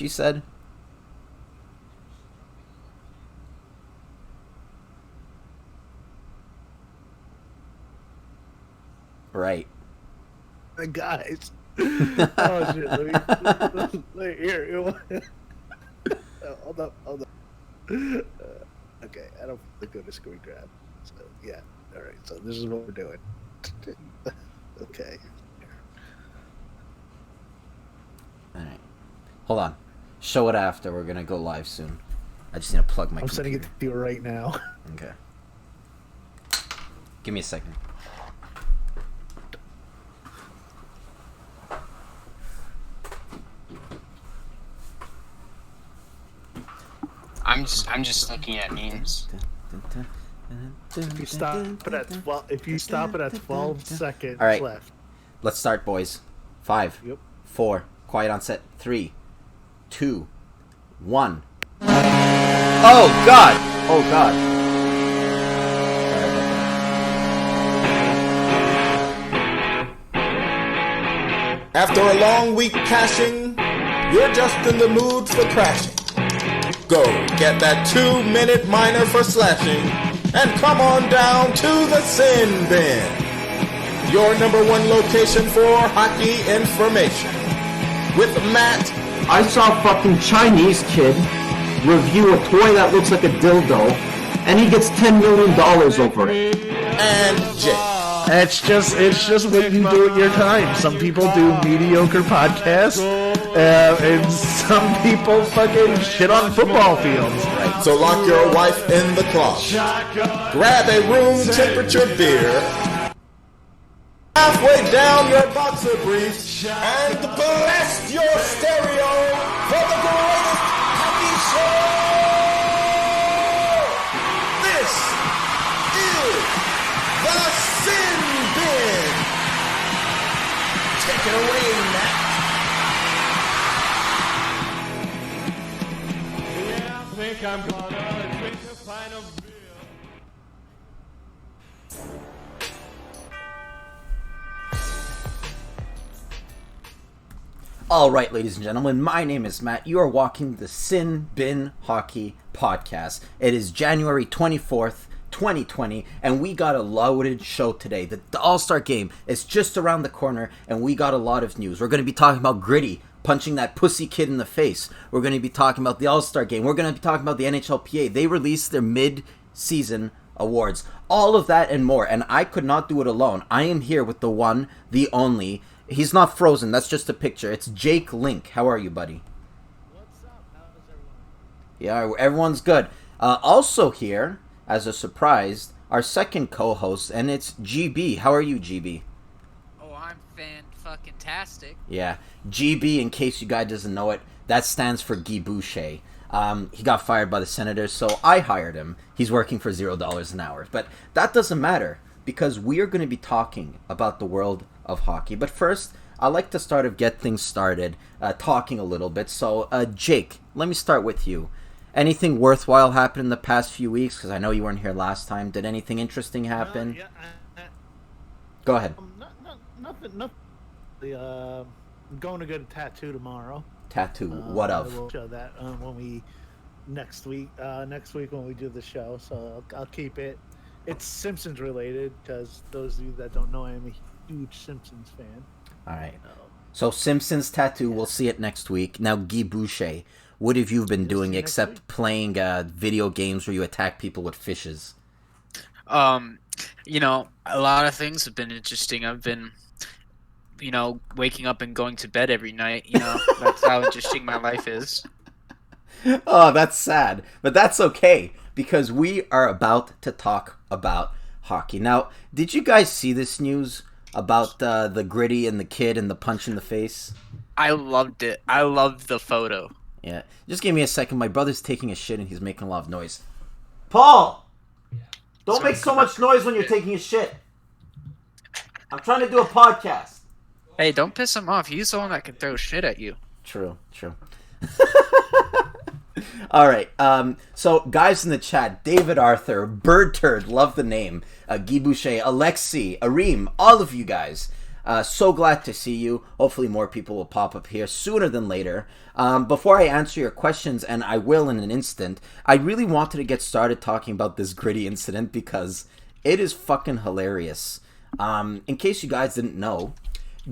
she said? Right. Guys. Oh shit! Let me here. Hold up. Okay, I don't go to screen grab. So yeah, all right. So this is what we're doing. Okay. All right. Hold on. Show it after. We're gonna go live soon. I just need to plug my. I'm sending it to you right now. Okay. Give me a second. I'm just looking at memes. If you stop it at 12 seconds All right. left. Let's start, boys. 5, Yep. 4, quiet on set. 3, 2, 1. Oh God! Oh God! After a long week cashing, you're just in the mood for crashing. Go get that 2-minute minor for slashing and come on down to the Sin Bin, your number one location for hockey information. With Matt, I saw a fucking Chinese kid review a toy that looks like a dildo, and he gets $10 million over it. and Jake. It's just what you do at your time. Some people do mediocre podcasts, and some people fucking shit on football fields. So lock your wife in the closet, grab a room temperature beer, halfway down your boxer briefs, and blast your stereo for the greatest hockey show! This is the Sin Bin! Take it away, Matt. Yeah, I think I'm gonna drink a pint of beer. All right, ladies and gentlemen, my name is Matt. You are walking the Sin Bin Hockey Podcast. It is January 24th, 2020, and we got a loaded show today. The All-Star Game is just around the corner, and we got a lot of news. We're going to be talking about Gritty punching that pussy kid in the face. We're going to be talking about the All-Star Game. We're going to be talking about the NHLPA. They released their mid-season awards. All of that and more, and I could not do it alone. I am here with the one, the only. He's not frozen. That's just a picture. It's Jake Link. How are you, buddy? What's up? How's everyone? Yeah, everyone's good. Also here, as a surprise, our second co-host, and it's GB. How are you, GB? Oh, I'm fan-fucking-tastic. Yeah, GB, in case you guys doesn't know it, that stands for Guy Boucher. He got fired by the Senators, so I hired him. He's working for $0 an hour. But that doesn't matter, because we are going to be talking about the world of hockey. But first, I like to get things started, talking a little bit. So, Jake, let me start with you. Anything worthwhile happen in the past few weeks? Because I know you weren't here last time. Did anything interesting happen? Go ahead. Nothing. I'm going to get a tattoo tomorrow. Tattoo. What of? We'll show that when we next week when we do the show. So I'll keep it. It's Simpsons related because those of you that don't know, I'm a huge Simpsons fan. All right. So Simpsons tattoo. We'll see it next week. Now, Guy Boucher, what have you been doing except playing video games where you attack people with fishes? You know, a lot of things have been interesting. I've been, waking up and going to bed every night. That's how interesting my life is. Oh, that's sad. But that's okay, because we are about to talk about hockey. Now, did you guys see this news about the Gritty and the kid and the punch in the face? I loved it. I loved the photo. Yeah. Just give me a second. My brother's taking a shit and he's making a lot of noise. Paul! Don't make so much noise when you're taking a shit. I'm trying to do a podcast. Hey, don't piss him off. He's the one that can throw shit at you. True. All right. So, guys in the chat, David Arthur, Bird Turd, love the name, Guy Boucher, Alexi, Areem, all of you guys. So glad to see you. Hopefully more people will pop up here sooner than later. Before I answer your questions, and I will in an instant, I really wanted to get started talking about this Gritty incident because it is fucking hilarious. In case you guys didn't know,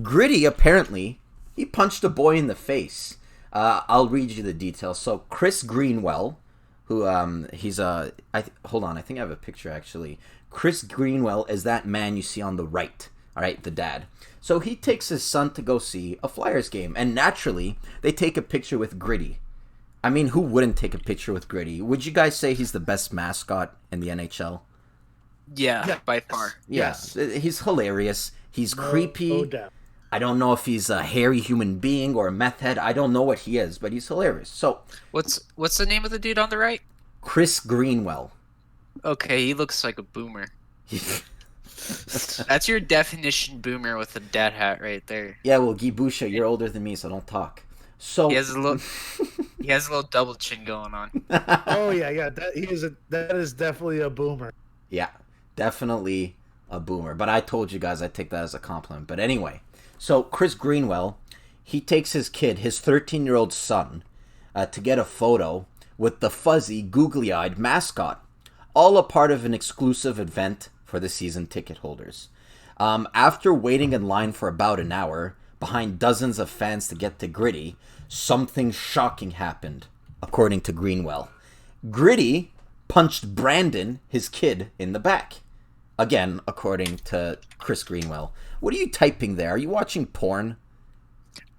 Gritty apparently, he punched a boy in the face. I'll read you the details. So Chris Greenwell, who hold on, I think I have a picture actually. Chris Greenwell is that man you see on the right. All right, the dad. So he takes his son to go see a Flyers game, and naturally, they take a picture with Gritty. I mean, who wouldn't take a picture with Gritty? Would you guys say he's the best mascot in the NHL? Yeah, by far. Yeah, he's hilarious. He's creepy. No doubt. I don't know if he's a hairy human being or a meth head. I don't know what he is, but he's hilarious. So, what's the name of the dude on the right? Chris Greenwell. Okay, he looks like a boomer. That's your definition boomer with a dad hat right there. Yeah, well, Guy Boucher, you're older than me, so don't talk. So he has a little double chin going on. Oh yeah. That is definitely a boomer. Yeah, definitely a boomer. But I told you guys I'd take that as a compliment. But anyway, so Chris Greenwell, he takes his kid, his 13-year-old son, to get a photo with the fuzzy, googly-eyed mascot. All a part of an exclusive event for the season ticket holders. After waiting in line for about an hour, behind dozens of fans to get to Gritty, something shocking happened, according to Greenwell. Gritty punched Brandon, his kid, in the back. Again, according to Chris Greenwell. What are you typing there? Are you watching porn?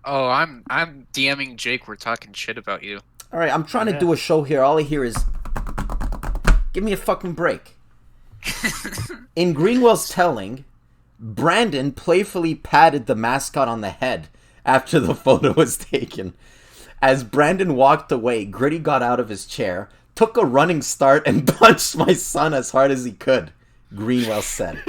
Oh, I'm DMing Jake. We're talking shit about you. All right, I'm trying to do a show here. All I hear is, give me a fucking break. In Greenwell's telling, Brandon playfully patted the mascot on the head after the photo was taken. As Brandon walked away, Gritty got out of his chair, took a running start, and punched my son as hard as he could, Greenwell said.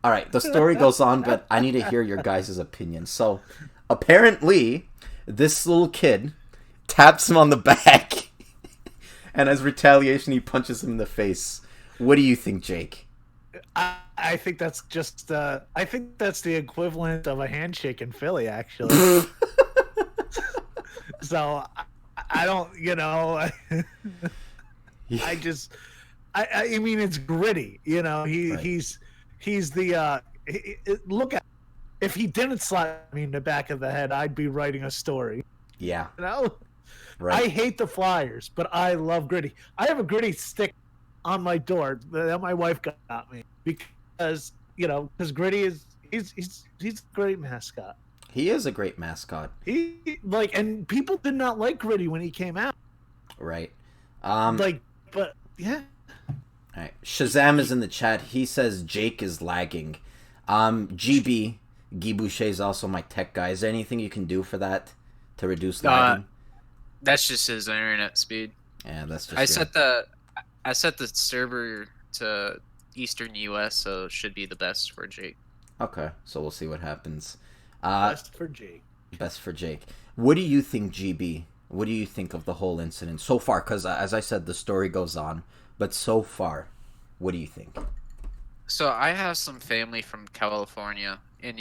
All right, the story goes on, but I need to hear your guys' opinion. So, apparently, this little kid taps him on the back, and as retaliation, he punches him in the face. What do you think, Jake? I think that's just I think that's the equivalent of a handshake in Philly, actually. So I don't, I mean, it's Gritty, right. He's the look at, if he didn't slap me in the back of the head, I'd be writing a story. Yeah. Right. I hate the Flyers, but I love Gritty. I have a Gritty stick on my door that my wife got me because Gritty he's a great mascot. He is a great mascot. And people did not like Gritty when he came out. Right. But yeah. All right. Shazam is in the chat. He says Jake is lagging. GB, Guy Boucher is also my tech guy. Is there anything you can do for that to reduce lagging? That's just his internet speed. Yeah, that's just. I set the server to Eastern US, so it should be the best for Jake. Okay, so we'll see what happens. Best for Jake. Best for Jake. What do you think, GB? What do you think of the whole incident so far? Because as I said, the story goes on, but so far, what do you think? So I have some family from California, and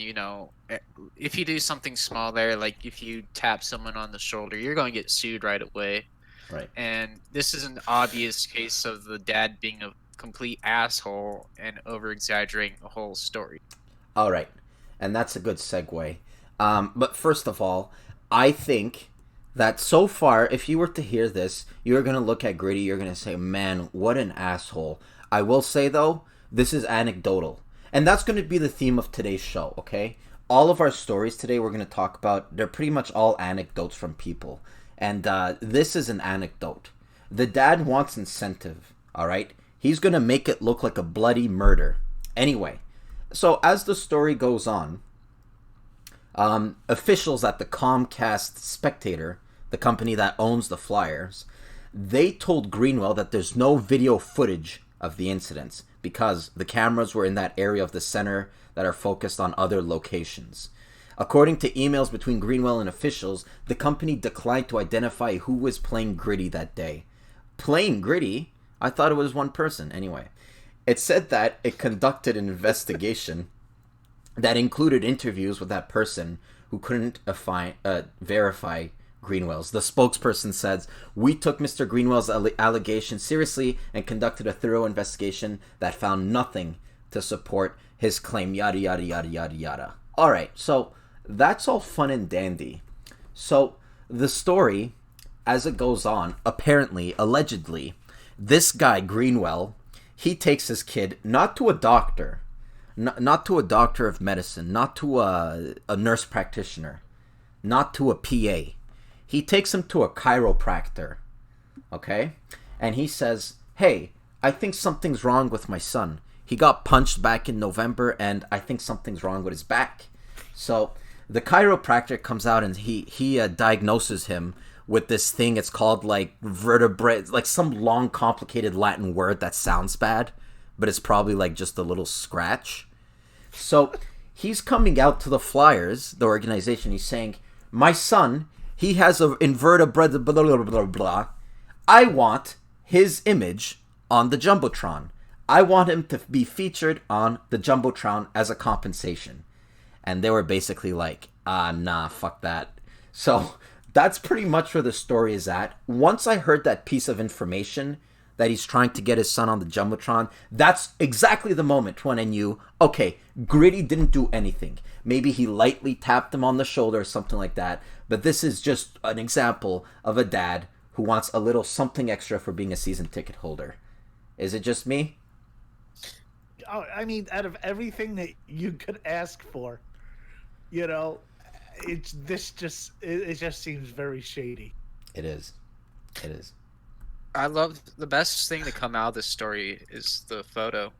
if you do something small there, like if you tap someone on the shoulder, you're going to get sued right away. Right. And this is an obvious case of the dad being a complete asshole and over-exaggerating the whole story. All right. And that's a good segue. But first of all, I think that so far, if you were to hear this, you're going to look at Gritty, you're going to say, man, what an asshole. I will say, though, this is anecdotal. And that's going to be the theme of today's show, okay? All of our stories today we're going to talk about, they're pretty much all anecdotes from people. And this is an anecdote. The dad wants incentive, all right? He's going to make it look like a bloody murder. Anyway, so as the story goes on, officials at the Comcast Spectator, the company that owns the Flyers, they told Greenwell that there's no video footage of the incidents because the cameras were in that area of the center that are focused on other locations. According to emails between Greenwell and officials, the company declined to identify who was playing Gritty that day. Playing Gritty? I thought it was one person. Anyway, it said that it conducted an investigation that included interviews with that person who couldn't verify Greenwell's. The spokesperson says, "We took Mr. Greenwell's allegation seriously and conducted a thorough investigation that found nothing to support his claim," yada, yada, yada, yada, yada. All right, so that's all fun and dandy. So the story, as it goes on, apparently, allegedly, this guy, Greenwell, he takes his kid not to a doctor, not to a doctor of medicine, not to a nurse practitioner, not to a PA. He takes him to a chiropractor, okay? And he says, "Hey, I think something's wrong with my son. He got punched back in November, and I think something's wrong with his back." So the chiropractor comes out and he diagnoses him with this thing. It's called like vertebrae, like some long complicated Latin word that sounds bad, but it's probably like just a little scratch. So he's coming out to the Flyers, the organization. He's saying, "My son, he has an invertebrate, blah, blah, blah, blah, blah. I want his image on the Jumbotron. I want him to be featured on the Jumbotron as a compensation." And they were basically like, nah, fuck that. So that's pretty much where the story is at. Once I heard that piece of information that he's trying to get his son on the Jumbotron, that's exactly the moment when I knew, okay, Gritty didn't do anything. Maybe he lightly tapped him on the shoulder or something like that. But this is just an example of a dad who wants a little something extra for being a season ticket holder. Is it just me? Oh, I mean, out of everything that you could ask for, you know, it just seems very shady. It is. It is. I love the best thing to come out of this story is the photo.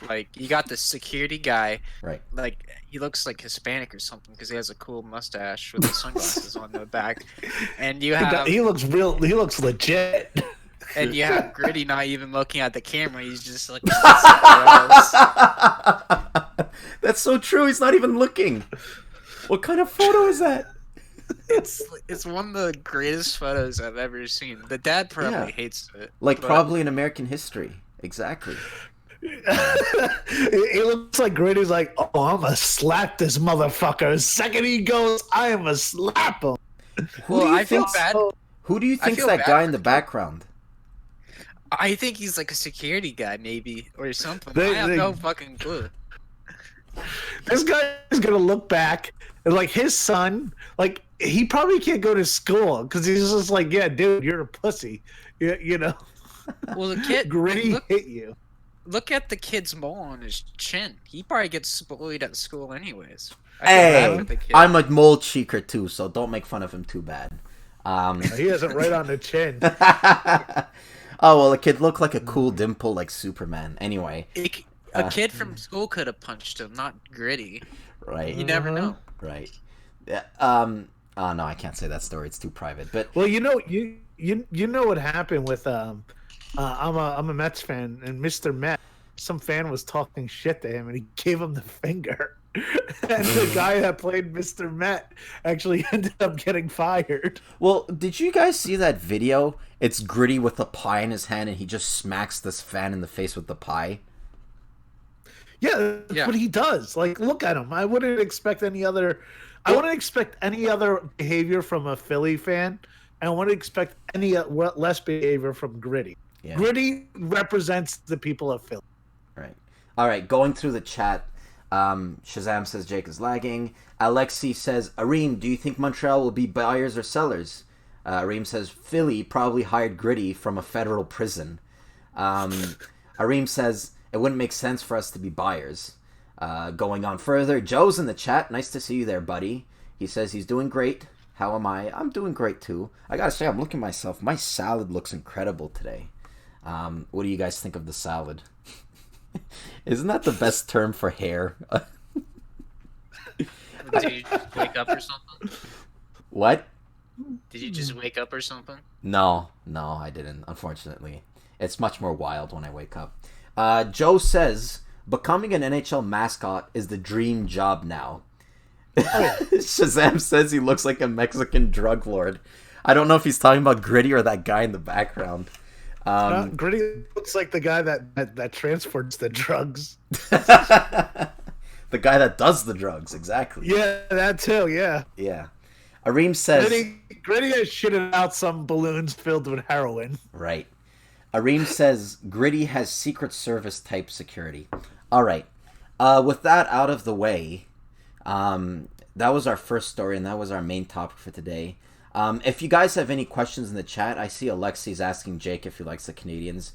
Like, you got the security guy, right? Like, he looks like Hispanic or something because he has a cool mustache with the sunglasses on the back. And you have he looks legit. And you have Gritty not even looking at the camera; he's just looking at somewhere else. That's so true. He's not even looking. What kind of photo is that? It's one of the greatest photos I've ever seen. The dad probably hates it. Like, probably in American history. Exactly. It looks like Gritty's like, "Oh, I'm gonna slap this motherfucker. The second he goes, I am gonna slap him." Who do you think's that guy in the background? I think he's like a security guy, maybe, or something. I have no fucking clue. This guy is gonna look back and like his son, like he probably can't go to school because he's just like, "Yeah, dude, you're a pussy," you know. Well, the kid Gritty hit you. Look at the kid's mole on his chin. He probably gets bullied at school anyways. Hey, I'm a mole cheeker too, so don't make fun of him too bad. He has it right on the chin. Oh, well, the kid looked like a cool dimple like Superman. Anyway. A kid from school could have punched him, not Gritty. Right. You never know. Right. Oh, no, I can't say that story. It's too private. But well, you know what happened with I'm a Mets fan, and Mr. Met, some fan was talking shit to him, and he gave him the finger. And the guy that played Mr. Met actually ended up getting fired. Well, did you guys see that video? It's Gritty with a pie in his hand, and he just smacks this fan in the face with the pie. Yeah, that's what he does. Like, look at him. I wouldn't expect any other behavior from a Philly fan. I wouldn't expect any less behavior from Gritty. Yeah. Gritty represents the people of Philly. Right. All right, going through the chat. Shazam says Jake is lagging. Alexi says, Areem, do you think Montreal will be buyers or sellers? Areem says, Philly probably hired Gritty from a federal prison. Areem says, it wouldn't make sense for us to be buyers. Going on further, Joe's in the chat. Nice to see you there, buddy. He says he's doing great. How am I? I'm doing great, too. I gotta say, I'm looking at myself. My salad looks incredible today. What do you guys think of the salad? Isn't that the best term for hair? Did you just wake up or something? What? Did you just wake up or something? No, I didn't, unfortunately. It's much more wild when I wake up. Joe says, becoming an NHL mascot is the dream job now. Oh, yeah. Shazam says he looks like a Mexican drug lord. I don't know if he's talking about Gritty or that guy in the background. Gritty looks like the guy that transports the drugs. The guy that does the drugs, exactly. Yeah, that too. Yeah. Yeah. Areem says... Gritty has shitted out some balloons filled with heroin. Right. Areem says Gritty has Secret Service type security. All right. With that out of the way, that was our first story, and that was our main topic for today. If you guys have any questions in the chat, I see Alexi's asking Jake if he likes the Canadians.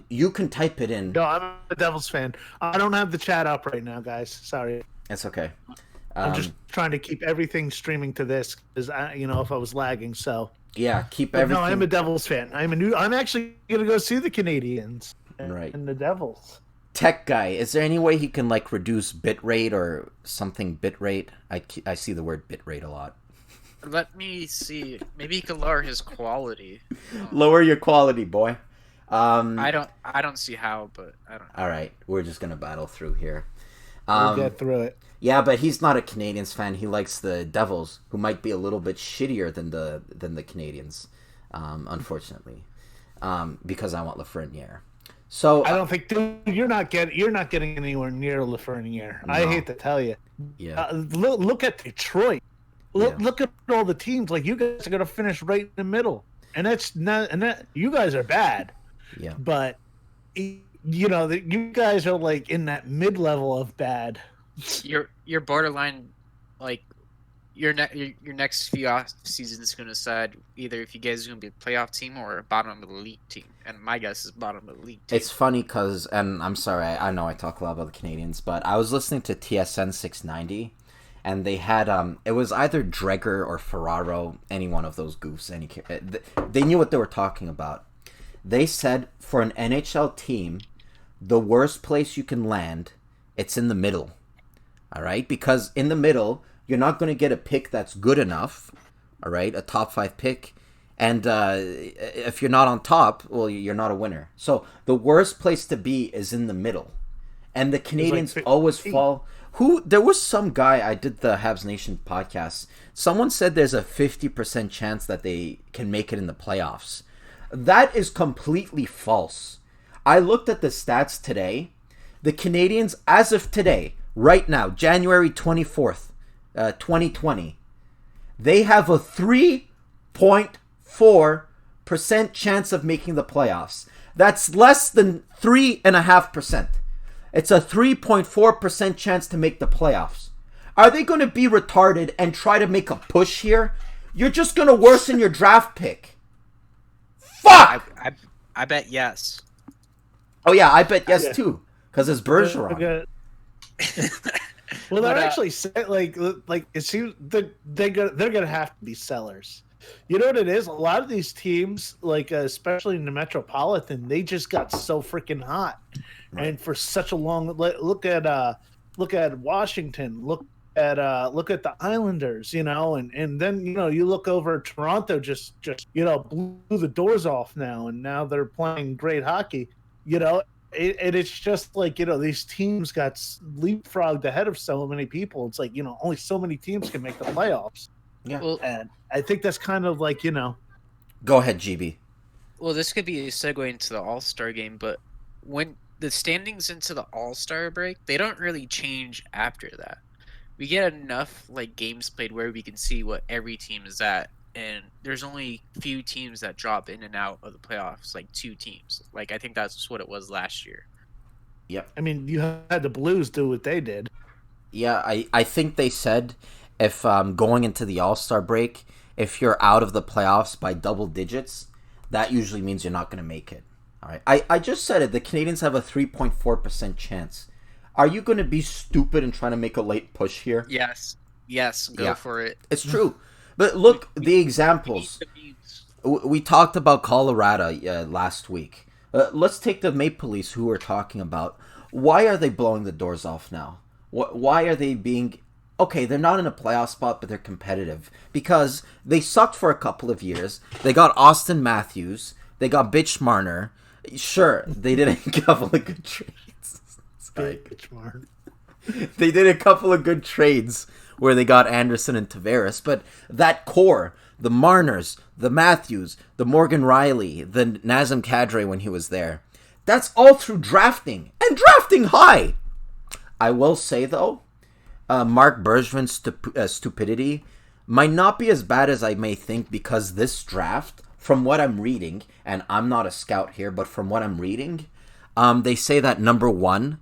You can type it in. No, I'm a Devils fan. I don't have the chat up right now, guys. Sorry. It's okay. I'm just trying to keep everything streaming to this because if I was lagging, so yeah, keep everything. No, I'm a Devils fan. I'm actually gonna go see the Canadians and the Devils. Tech guy, is there any way he can reduce bitrate or something bitrate? I see the word bitrate a lot. Let me see. Maybe he could lower his quality. Lower your quality, boy. I don't see how, but I don't know. All right, we're just gonna battle through here. We'll get through it. Yeah, but he's not a Canadians fan. He likes the Devils, who might be a little bit shittier than the Canadians, unfortunately, because I want Lafreniere. So I don't think you're not getting anywhere near Lafreniere. No. I hate to tell you. Yeah. Look at Detroit. Look at all the teams. You guys are gonna finish right in the middle, and you guys are bad. Yeah. But you guys are in that mid-level of bad. You're borderline, your next few off seasons is going to decide either if you guys are going to be a playoff team or a bottom of the league team, and my guess is bottom of the league team. It's funny because, and I'm sorry, I know I talk a lot about the Canadians, but I was listening to TSN 690, and they had it was either Dreger or Ferraro, any one of those goofs. They knew what they were talking about. They said for an NHL team, the worst place you can land, it's in the middle. All right? Because in the middle, you're not going to get a pick that's good enough. All right? A top 5 pick. And if you're not on top, well, you're not a winner. So the worst place to be is in the middle. And the Canadians always fall. There was some guy, I did the Habs Nation podcast. Someone said there's a 50% chance that they can make it in the playoffs. That is completely false. I looked at the stats today. The Canadians, as of today, right now, January 24th, 2020, they have a 3.4% chance of making the playoffs. That's less than 3.5%. It's a 3.4% chance to make the playoffs. Are they going to be retarded and try to make a push here? You're just going to worsen your draft pick. Fuck! I bet yes. Oh, yeah, I bet yes, too. Because it's Bergeron. Well, they're actually it seems they're gonna have to be sellers. You know what it is? A lot of these teams, especially in the Metropolitan, they just got so freaking hot, and for such a long look at Washington, look at the Islanders, and then you look over at Toronto, just blew the doors off now, and now they're playing great hockey, It's just these teams got leapfrogged ahead of so many people. It's only so many teams can make the playoffs. Yeah. Well, and I think that's kind of Go ahead, GB. Well, this could be a segue into the All-Star game, but when the standings into the All-Star break, they don't really change after that. We get enough games played where we can see what every team is at. And there's only few teams that drop in and out of the playoffs, 2 teams. I think that's what it was last year. Yep. I mean, you had the Blues do what they did. Yeah, I think they said if going into the All-Star break, if you're out of the playoffs by double digits, that usually means you're not going to make it. All right. I just said it. The Canadians have a 3.4% chance. Are you going to be stupid and trying to make a late push here? Yes. Go for it. It's true. But look, the examples. We talked about Colorado last week. Let's take the Maple Leafs, who we're talking about. Why are they blowing the doors off now? Why are they being... Okay, they're not in a playoff spot, but they're competitive. Because they sucked for a couple of years. They got Austin Matthews. They got Bitch Marner. Sure, they did a couple of good trades. Sorry. Bitch Marner. They did a couple of good trades where they got Anderson and Tavares, but that core, the Marners, the Matthews, the Morgan Riley, the Nazem Kadri when he was there, that's all through drafting, and drafting high. I will say, though, Mark Bergevin's stupidity might not be as bad as I may think, because this draft, from what I'm reading, and I'm not a scout here, but from what I'm reading, they say that number 1,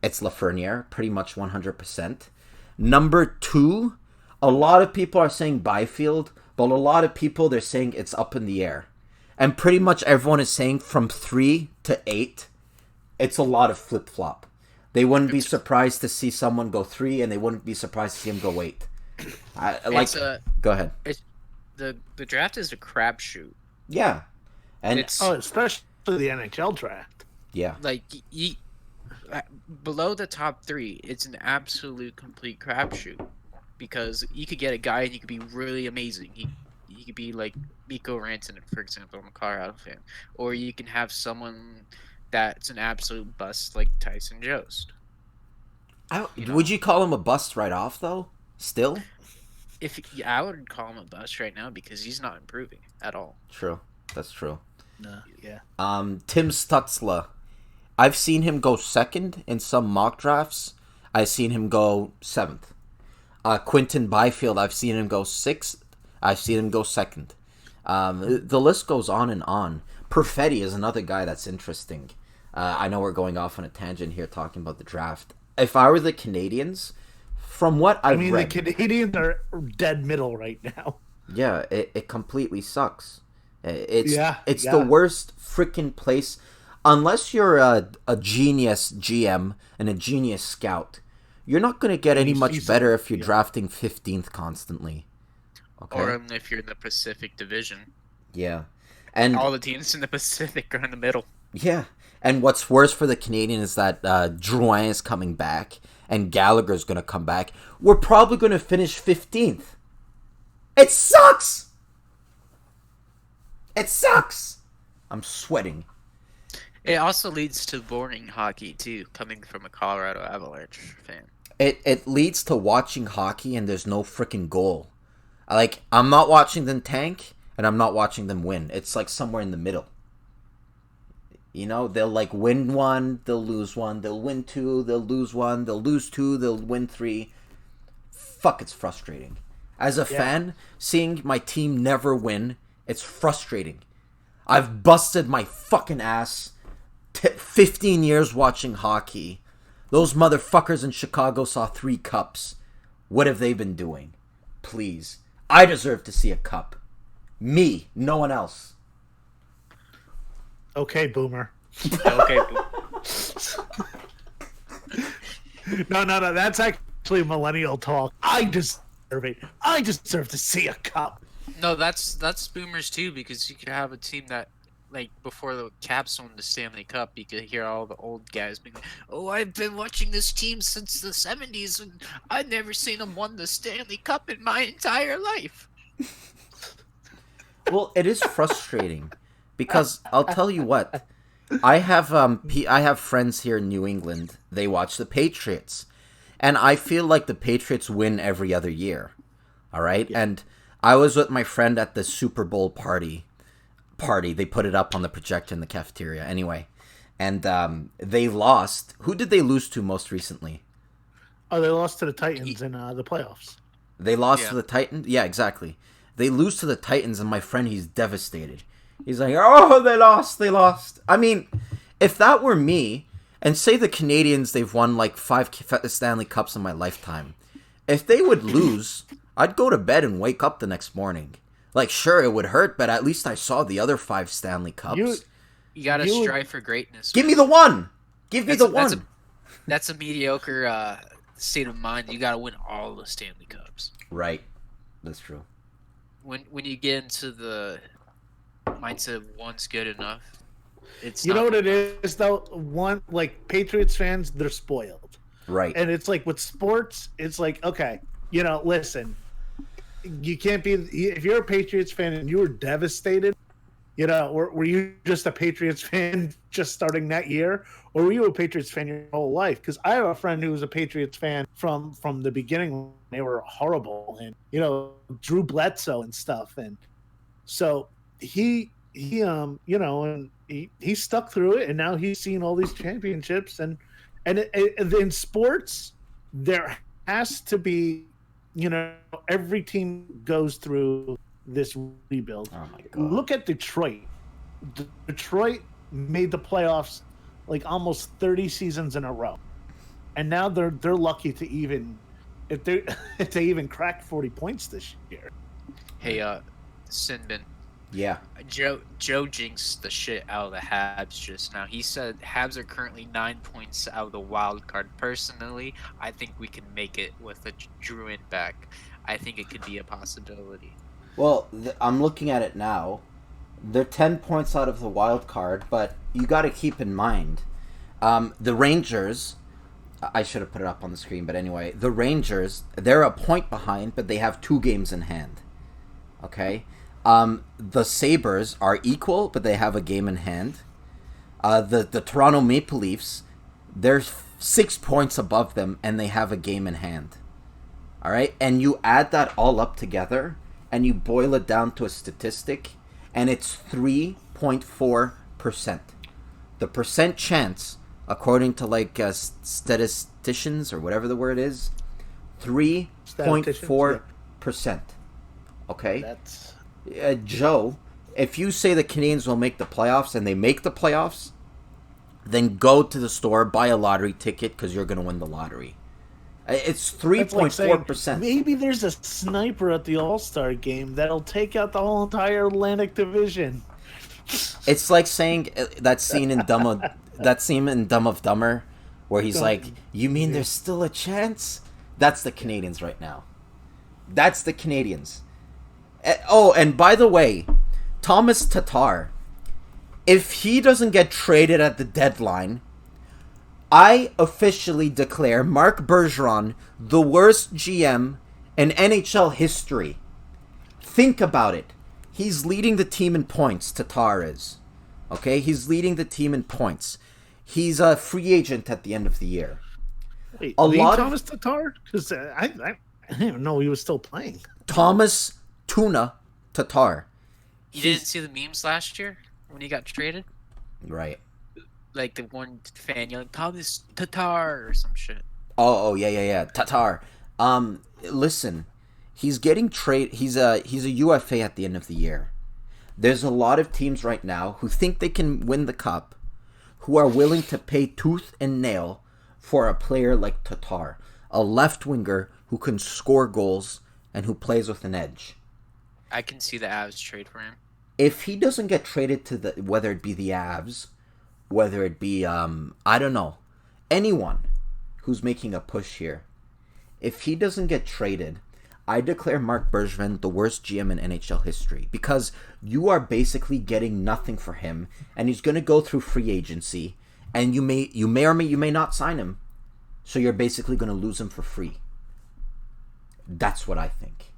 it's Lafreniere, pretty much 100%. Number 2, a lot of people are saying Byfield, but a lot of people, they're saying it's up in the air. And pretty much everyone is saying from 3 to 8, it's a lot of flip-flop. They wouldn't be surprised to see someone go 3, and they wouldn't be surprised to see him go 8. Go ahead. The draft is a crapshoot. Yeah, and especially the NHL draft. Yeah, like below the top 3, it's an absolute complete crapshoot, because you could get a guy and you could be really amazing. He could be like Mikko Rantanen, for example. I'm a Colorado fan, or you can have someone that's an absolute bust like Tyson Jost. Would you call him a bust right off though? Still, I would call him a bust right now, because he's not improving at all. True, that's true. No, yeah. Tim Stutzla, I've seen him go 2nd in some mock drafts. I've seen him go 7th. Quinton Byfield, I've seen him go 6th. I've seen him go 2nd. The list goes on and on. Perfetti is another guy that's interesting. I know we're going off on a tangent here talking about the draft. If I were the Canadians, from what I've read... the Canadians are dead middle right now. Yeah, it completely sucks. It's the worst freaking place. Unless you're a genius GM and a genius scout, you're not going to get any much better if you're drafting 15th constantly. Okay? Or if you're in the Pacific Division. Yeah. And all the teams in the Pacific are in the middle. Yeah. And what's worse for the Canadian is that Drouin is coming back and Gallagher's going to come back. We're probably going to finish 15th. It sucks! It sucks! I'm sweating. It also leads to boring hockey, too, coming from a Colorado Avalanche fan. It leads to watching hockey and there's no freaking goal. Like, I'm not watching them tank and I'm not watching them win. It's like somewhere in the middle. You know, they'll like win 1, they'll lose 1, they'll win 2, they'll lose 1, they'll lose 2, they'll win 3. Fuck, it's frustrating. As a fan, seeing my team never win, it's frustrating. I've busted my fucking ass 15 years watching hockey. Those motherfuckers in Chicago saw 3 cups. What have they been doing? Please. I deserve to see a cup. Me, no one else. Okay, boomer. Okay, boomer. No. That's actually millennial talk. I deserve it. I deserve to see a cup. No, that's boomers too, because you could have a team that, like, before the Caps won the Stanley Cup, you could hear all the old guys being like, "Oh, I've been watching this team since the 70s, and I've never seen them won the Stanley Cup in my entire life." Well, it is frustrating, because I'll tell you what, I have friends here in New England. They watch the Patriots, and I feel like the Patriots win every other year. All right, and I was with my friend at the Super Bowl party. They put it up on the projector in the cafeteria. Anyway, and they lost. Who did they lose to most recently? Oh, they lost to the Titans in the playoffs. They lost to the Titans? Yeah, exactly. They lose to the Titans, and my friend, he's devastated. He's like, "Oh, they lost. I mean, if that were me, and say the Canadians, they've won like 5 Stanley Cups in my lifetime. If they would lose, I'd go to bed and wake up the next morning. Like, sure, it would hurt, but at least I saw the other 5 Stanley Cups. You gotta strive for greatness. Give me the one! Give me the one! That's a mediocre state of mind. You gotta win all the Stanley Cups. Right. That's true. When you get into the mindset of one's good enough, it's you know what it is though. One, like, Patriots fans, they're spoiled, right? And it's like with sports, it's like, okay, you know, listen, you can't be, if you're a Patriots fan and you were devastated, you know, were you just a Patriots fan just starting that year, or were you a Patriots fan your whole life? Because I have a friend who was a Patriots fan from the beginning when they were horrible, and, you know, Drew Bledsoe and stuff, and so he you know, and he stuck through it, and now he's seen all these championships, and in sports there has to be, every team goes through this rebuild. Oh my God. Look at Detroit. Detroit made the playoffs like almost 30 seasons in a row, and now they're lucky to even if they even crack 40 points this year. Hey, Sinbin. Yeah. Joe jinxed the shit out of the Habs just now. He said Habs are currently 9 points out of the wild card. Personally, I think we can make it with a Druid back. I think it could be a possibility. Well, I'm looking at it now. They're 10 points out of the wild card, but you got to keep in mind, the Rangers. I should have put it up on the screen, but anyway, the Rangers, they're a point behind, but they have 2 games in hand. Okay? The Sabres are equal, but they have a game in hand. The Toronto Maple Leafs, they're 6 points above them, and they have a game in hand. All right? And you add that all up together, and you boil it down to a statistic, and it's 3.4%. The percent chance, according to statisticians or whatever the word is, 3.4%. Okay? That's Joe, if you say the Canadiens will make the playoffs and they make the playoffs, then go to the store, buy a lottery ticket because you're going to win the lottery. It's 3.4%. Maybe there's a sniper at the All-Star game that'll take out the whole entire Atlantic Division. It's like saying that scene in Dumb of Dumber where he's like, you mean there's still a chance? That's the Canadiens right now. That's the Canadiens. Oh, and by the way, Thomas Tatar, if he doesn't get traded at the deadline, I officially declare Marc Bergeron the worst GM in NHL history. Think about it. He's leading the team in points, Tatar is. Okay? He's leading the team in points. He's a free agent at the end of the year. Wait, Thomas Tatar? Because I didn't even know he was still playing. Thomas Tuna Tatar. You didn't see the memes last year when he got traded? Right. Like the one fan yelling, Thomas Tatar or some shit. Oh, yeah. Tatar. Listen, he's getting he's a UFA at the end of the year. There's a lot of teams right now who think they can win the cup, who are willing to pay tooth and nail for a player like Tatar, a left winger who can score goals and who plays with an edge. I can see the Avs trade for him. If he doesn't get traded to whether it be the Avs, whether it be, I don't know, anyone who's making a push here, if he doesn't get traded, I declare Marc Bergevin the worst GM in NHL history, because you are basically getting nothing for him, and he's going to go through free agency, and you may or you may not sign him, so you're basically going to lose him for free. That's what I think.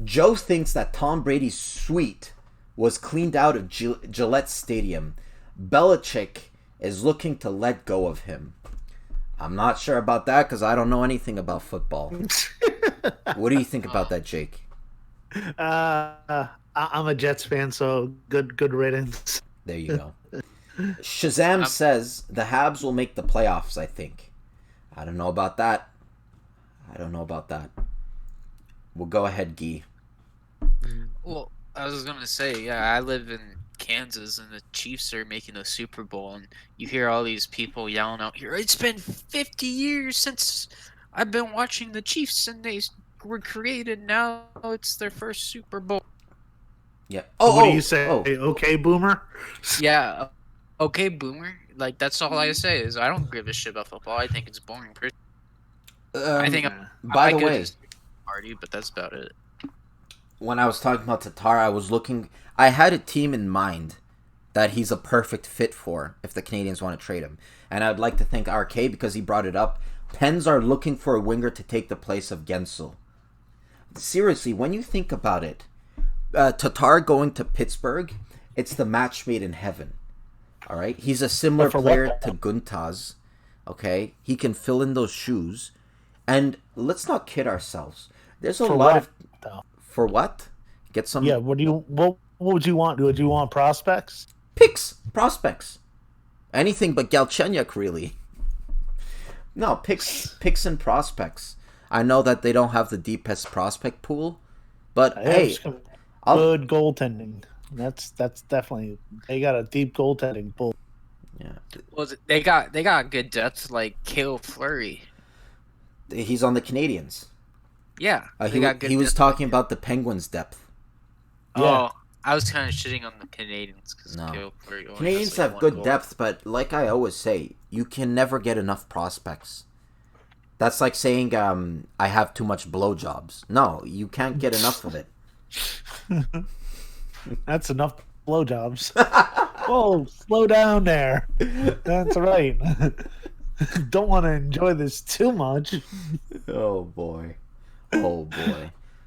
Joe thinks that Tom Brady's suite was cleaned out of Gillette Stadium. Belichick is looking to let go of him. I'm not sure about that because I don't know anything about football. What do you think about that, Jake? I'm a Jets fan, so good riddance. There you go. Shazam says the Habs will make the playoffs, I think. I don't know about that. Well, go ahead, Guy. Well, I was going to say, yeah, I live in Kansas and the Chiefs are making the Super Bowl, and you hear all these people yelling out here, it's been 50 years since I've been watching the Chiefs and they were created, now it's their first Super Bowl. Yeah. What do you say? Okay, boomer? Yeah, okay, boomer. Like, that's all I say is I don't give a shit about football. I think it's boring. I think by the way, party, but that's about it. When I was talking about Tatar, I had a team in mind that he's a perfect fit for if the Canadiens want to trade him. And I'd like to thank RK because he brought it up. Pens are looking for a winger to take the place of Gensel. Seriously, when you think about it, Tatar going to Pittsburgh, it's the match made in heaven. All right? He's a similar player to Guntaz. Okay? He can fill in those shoes. And let's not kid ourselves. There's a lot of... For what? Get some... Yeah, what would you want? Would you want prospects? Prospects. Anything but Galchenyuk, really. No, picks and prospects. I know that they don't have the deepest prospect pool, but hey, good goaltending. That's definitely, they got a deep goaltending pool. Yeah. Well, they got good depth like Cale Fleury. He's on the Canadians. Yeah, he was talking about the Penguins' depth. Oh, I was kind of shitting on the Canadians because No. Fleury only Canadians has, like, have good goal. depth, but like I always say, you can never get enough prospects. That's like saying I have too much blowjobs. No, you can't get enough of it. That's enough blowjobs. Whoa, slow down there. That's right. Don't want to enjoy this too much. Oh boy.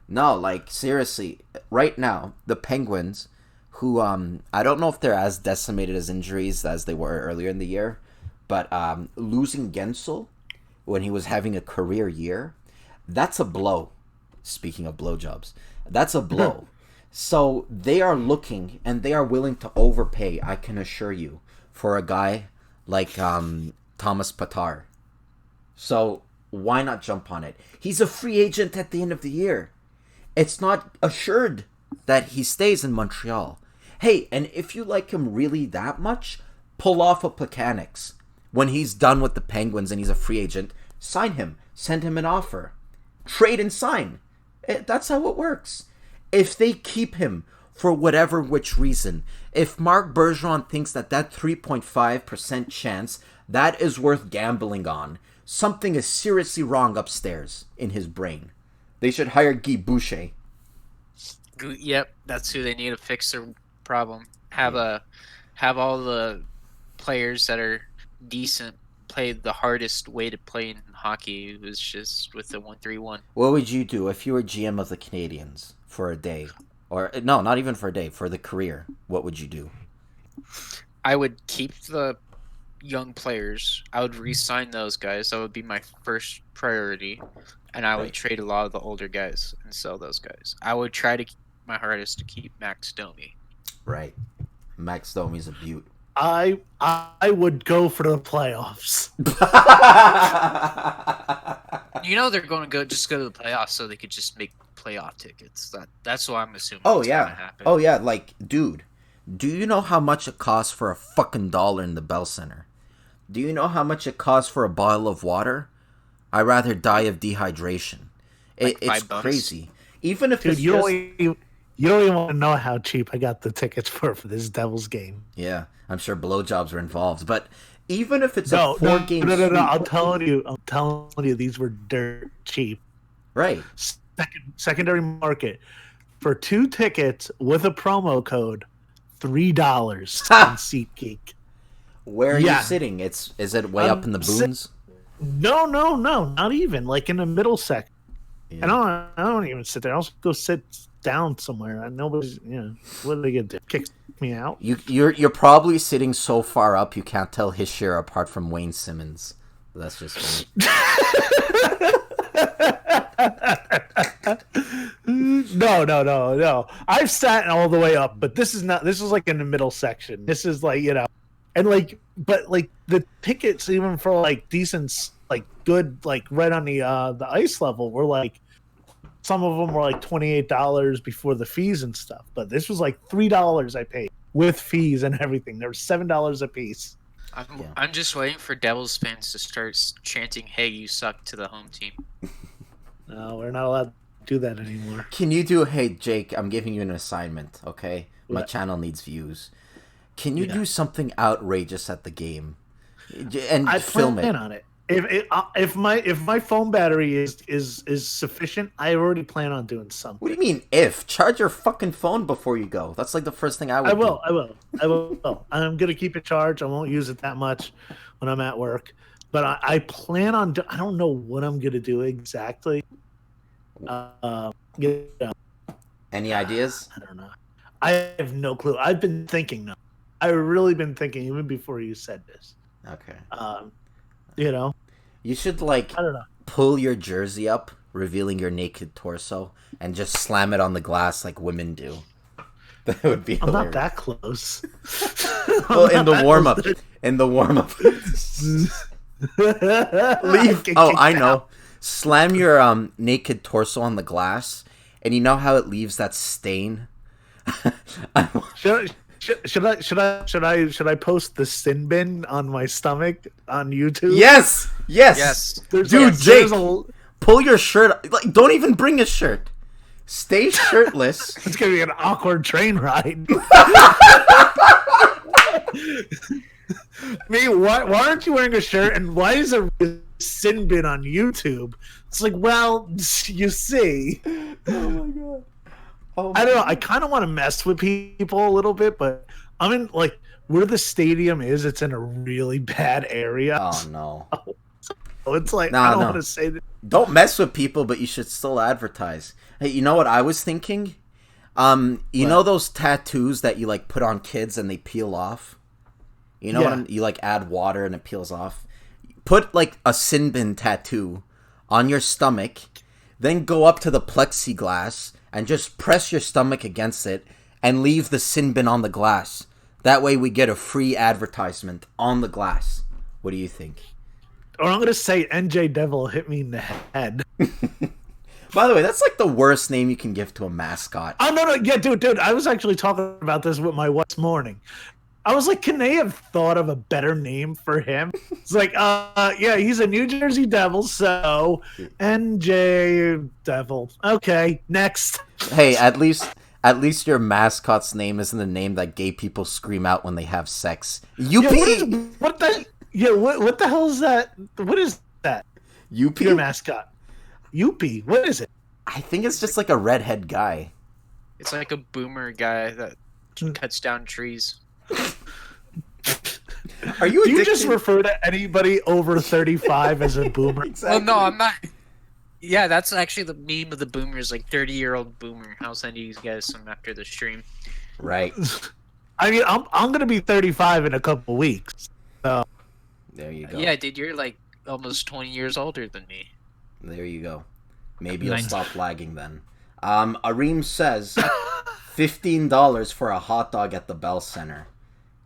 No, like seriously, right now the Penguins, who I don't know if they're as decimated as injuries as they were earlier in the year, but losing Gensel when he was having a career year, that's a blow. Speaking of blowjobs, that's a blow. So they are looking and they are willing to overpay, I can assure you, for a guy like Thomas Tatar. So why not jump on it? He's a free agent at the end of the year. It's not assured that he stays in Montreal. Hey, and if you like him really that much, pull off a Plekanec. When he's done with the Penguins and he's a free agent, sign him. Send him an offer. Trade and sign. That's how it works. If they keep him for whatever which reason, if Marc Bergeron thinks that 3.5% chance, that is worth gambling on, something is seriously wrong upstairs in his brain. They should hire Guy Boucher. Yep, that's who they need to fix their problem. Have all the players that are decent play the hardest way to play in hockey, was just with the 1-3-1. What would you do if you were GM of the Canadians for a day? Or no, not even for a day, for the career. What would you do? I would keep the young players. I would re-sign those guys. That would be my first priority. And I would trade a lot of the older guys and sell those guys. I would try to keep my hardest to keep Max Domi. Right. Max Domi's a beaut. I would go for the playoffs. You know they're going to go to the playoffs so they could just make playoff tickets. That's what I'm assuming. Oh Gonna yeah. happen. Oh yeah. Like, dude, do you know how much it costs for a fucking $1 in the Bell Center? Do you know how much it costs for a bottle of water? I'd rather die of dehydration. It's crazy. Even if dude, you don't even want to know how cheap I got the tickets for this Devils game. Yeah, I'm sure blowjobs were involved, but even if it's a 4-game no, I'm telling you, these were dirt cheap. Right. Secondary market for 2 tickets with a promo code, $3 on SeatGeek. Where are you sitting? Is it way up in the boons? No, not even. Like in the middle section. Yeah. And I don't even sit there. I'll go sit down somewhere. Nobody's, what are they gonna do? Kick me out? You're probably sitting so far up you can't tell his share apart from Wayne Simmons. That's just funny. No. I've sat all the way up, but this is like in the middle section. This is like, and but the tickets, even for like decent, like good, like right on the ice level, were like, some of them were like $28 before the fees and stuff. But this was like $3 I paid with fees and everything. There was $7 a piece. I'm just waiting for Devils fans to start chanting, "Hey, you suck" to the home team. No, we're not allowed to do that anymore. Can you do? Hey, Jake, I'm giving you an assignment. Okay, my What? channel needs views. Can you do something outrageous at the game and film it? I plan on it. If my phone battery is sufficient, I already plan on doing something. What do you mean if? Charge your fucking phone before you go. That's like the first thing I would do. I will. I'm going to keep it charged. I won't use it that much when I'm at work. But I plan on... I don't know what I'm going to do exactly. Any ideas? I don't know. I have no clue. I've been thinking, though. I've really been thinking even before you said this. Okay. You should, I don't know. pull your jersey up, revealing your naked torso, and just slam it on the glass like women do. That would be hilarious. I'm not that close. Well, in the warm-up. Leave. Oh, I know. Slam your naked torso on the glass, and you know how it leaves that stain. Should I post the sin bin on my stomach on YouTube? Yes. Dude, Jake, pull your shirt. Like, don't even bring a shirt. Stay shirtless. It's gonna be an awkward train ride. Me, why aren't you wearing a shirt? And why is there a sin bin on YouTube? It's like, well, you see. Oh my god. I don't know. I kind of want to mess with people a little bit, but I'm in like where the stadium is. It's in a really bad area. Oh no. So it's like I don't want to say that. Don't mess with people, but you should still advertise. Hey, you know what I was thinking? You know those tattoos that you like put on kids and they peel off? You know you like add water and it peels off? Put like a sin bin tattoo on your stomach, then go up to the plexiglass and just press your stomach against it and leave the sin bin on the glass. That way we get a free advertisement on the glass. What do you think? Or I'm going to say NJ Devil hit me in the head. By the way, that's like the worst name you can give to a mascot. Oh, no. Yeah, dude. I was actually talking about this with my wife this morning. I was like, can they have thought of a better name for him? It's like, yeah, he's a New Jersey Devil, so NJ Devil. Okay, next. Hey, at least your mascot's name isn't the name that gay people scream out when they have sex. UP. What the hell is that? What is that? UP. Your mascot. UP. What is it? I think it's just like a redhead guy. It's like a boomer guy that cuts down trees. Are you? Do you just refer to anybody over 35 as a boomer? Exactly. Well, no, I'm not. Yeah, that's actually the meme of the boomers, like 30-year-old boomer. I'll send you guys some after the stream. Right. I mean, I'm gonna be 35 in a couple weeks. So. There you go. Yeah, dude, you're like almost 20 years older than me. There you go. Maybe you'll stop lagging then. Areem says $15 for a hot dog at the Bell Center.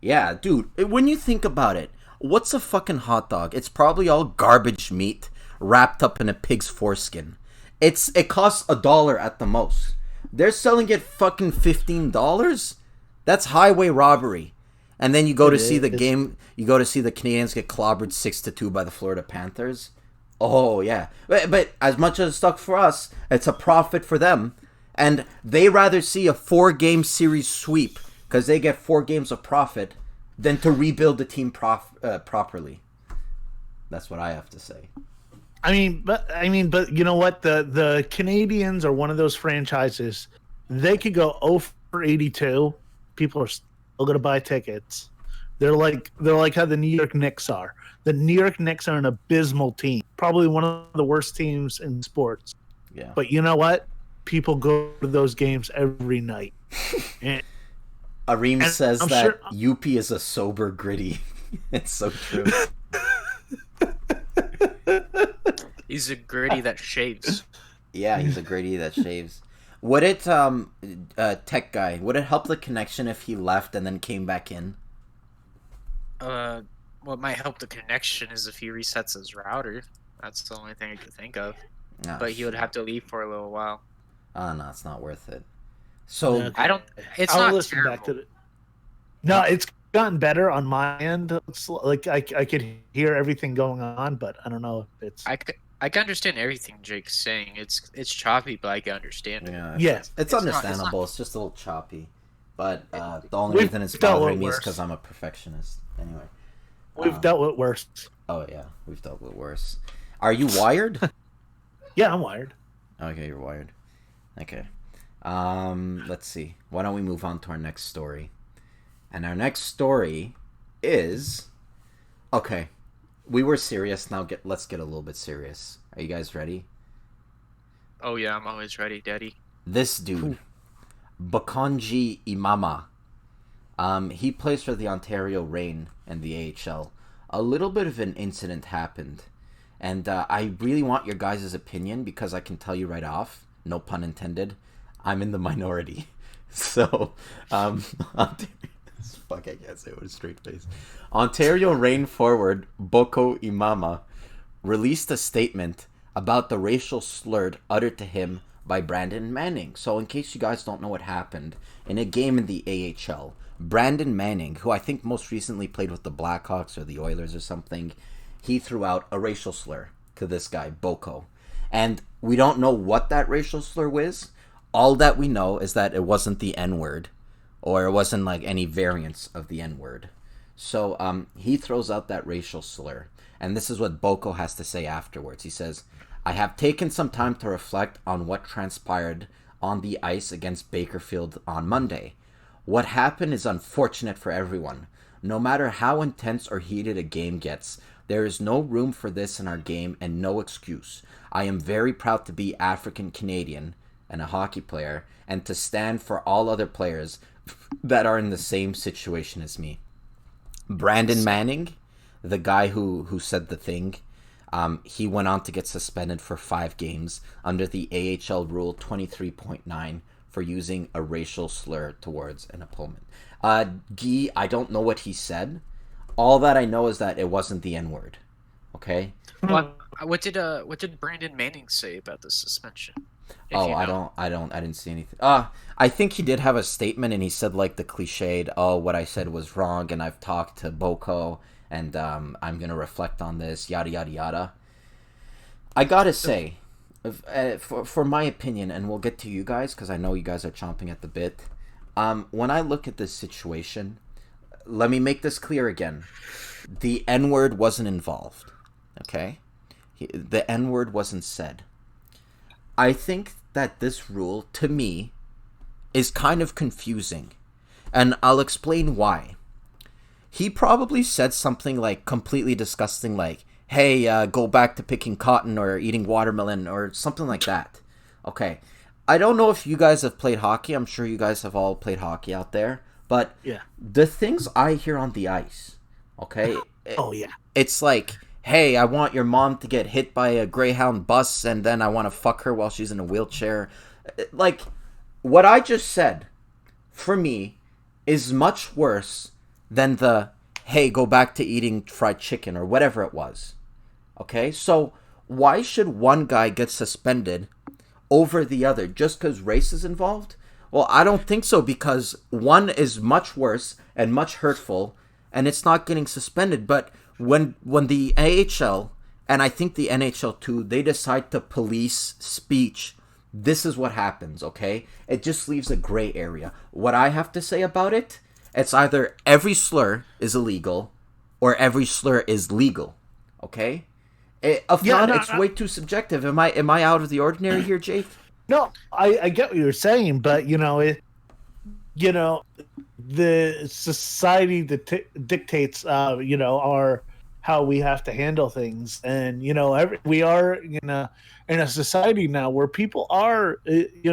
Yeah, dude, when you think about it, what's a fucking hot dog? It's probably all garbage meat wrapped up in a pig's foreskin. It costs $1 at the most. They're selling it fucking $15? That's highway robbery. And then you go to see the game, you go to see the Canadians get clobbered 6-2 by the Florida Panthers. Oh, yeah. But as much as it stuck for us, it's a profit for them. And they rather see a 4-game series sweep because they get 4 games of profit than to rebuild the team properly. That's what I have to say. I mean, but you know what? The Canadians are one of those franchises. They could go 0 for 82. People are still going to buy tickets. They're like how the New York Knicks are. The New York Knicks are an abysmal team, probably one of the worst teams in sports. Yeah. But you know what? People go to those games every night. Areem says that UP is a sober gritty. It's so true. He's a gritty that shaves. Yeah, he's a gritty that shaves. Would it, tech guy, would it help the connection if he left and then came back in? What might help the connection is if he resets his router. That's the only thing I could think of. Oh, but he would have to leave for a little while. Oh, no, it's not worth it. So Yeah, I don't. It's I'll not listen terrible. back to it. No, it's gotten better on my end. It's like I could hear everything going on, but I don't know if it's. I can understand everything Jake's saying. It's choppy, but I can understand it. yeah, Yes. it's not- understandable. It's just a little choppy. But the only We've reason it's dealt with bothering me is worse. because I'm a perfectionist. Anyway. We've dealt with worse. Oh, yeah. We've dealt with worse. Are you wired? Yeah, I'm wired. Okay, you're wired. Okay. Let's see. Why don't we move on to our next story? And our next story is... Okay. We were serious. Now let's get a little bit serious. Are you guys ready? Oh yeah, I'm always ready, Daddy. This dude, Bakonji Imama, he plays for the Ontario Reign and the AHL. A little bit of an incident happened, and I really want your guys' opinion because I can tell you right off, no pun intended, I'm in the minority. So, fuck, I can't say it with a straight face. Ontario Reign forward Boko Imama released a statement about the racial slur uttered to him by Brandon Manning. So in case you guys don't know what happened, in a game in the AHL, Brandon Manning, who I think most recently played with the Blackhawks or the Oilers or something, he threw out a racial slur to this guy, Boko. And we don't know what that racial slur was. All that we know is that it wasn't the N-word, or it wasn't like any variants of the N-word. So he throws out that racial slur. And this is what Boko has to say afterwards. He says, I have taken some time to reflect on what transpired on the ice against Bakersfield on Monday. What happened is unfortunate for everyone. No matter how intense or heated a game gets, there is no room for this in our game and no excuse. I am very proud to be African Canadian and a hockey player and to stand for all other players that are in the same situation as me. Brandon Manning, the guy who said the thing, he went on to get suspended for 5 games under the AHL Rule 23.9 for using a racial slur towards an opponent. Guy, I don't know what he said. All that I know is that it wasn't the N-word. Okay? What did Brandon Manning say about the suspension? Oh, you know. I didn't see anything. I think he did have a statement, and he said like the cliched, "Oh, what I said was wrong, and I've talked to Boko, and I'm gonna reflect on this, yada yada yada." I gotta say, for my opinion, and we'll get to you guys because I know you guys are chomping at the bit. When I look at this situation, let me make this clear again: the N-word wasn't involved. Okay, the N-word wasn't said. I think that this rule, to me, is kind of confusing. And I'll explain why. He probably said something like completely disgusting, like, hey, go back to picking cotton or eating watermelon or something like that. Okay. I don't know if you guys have played hockey. I'm sure you guys have all played hockey out there. But yeah, the things I hear on the ice, okay? Oh, yeah. It's like, hey, I want your mom to get hit by a Greyhound bus and then I want to fuck her while she's in a wheelchair. Like, what I just said, for me, is much worse than the, hey, go back to eating fried chicken or whatever it was. Okay? So, why should one guy get suspended over the other just because race is involved? Well, I don't think so, because one is much worse and much hurtful and it's not getting suspended. But when the AHL, and I think the NHL too, they decide to police speech, this is what happens, okay? It just leaves a gray area. What I have to say about it, it's either every slur is illegal or every slur is legal, okay? If not, it's way too subjective. Am I out of the ordinary here, Jake? No, I get what you're saying, but the society that dictates, our how we have to handle things, and we are in a society now where people are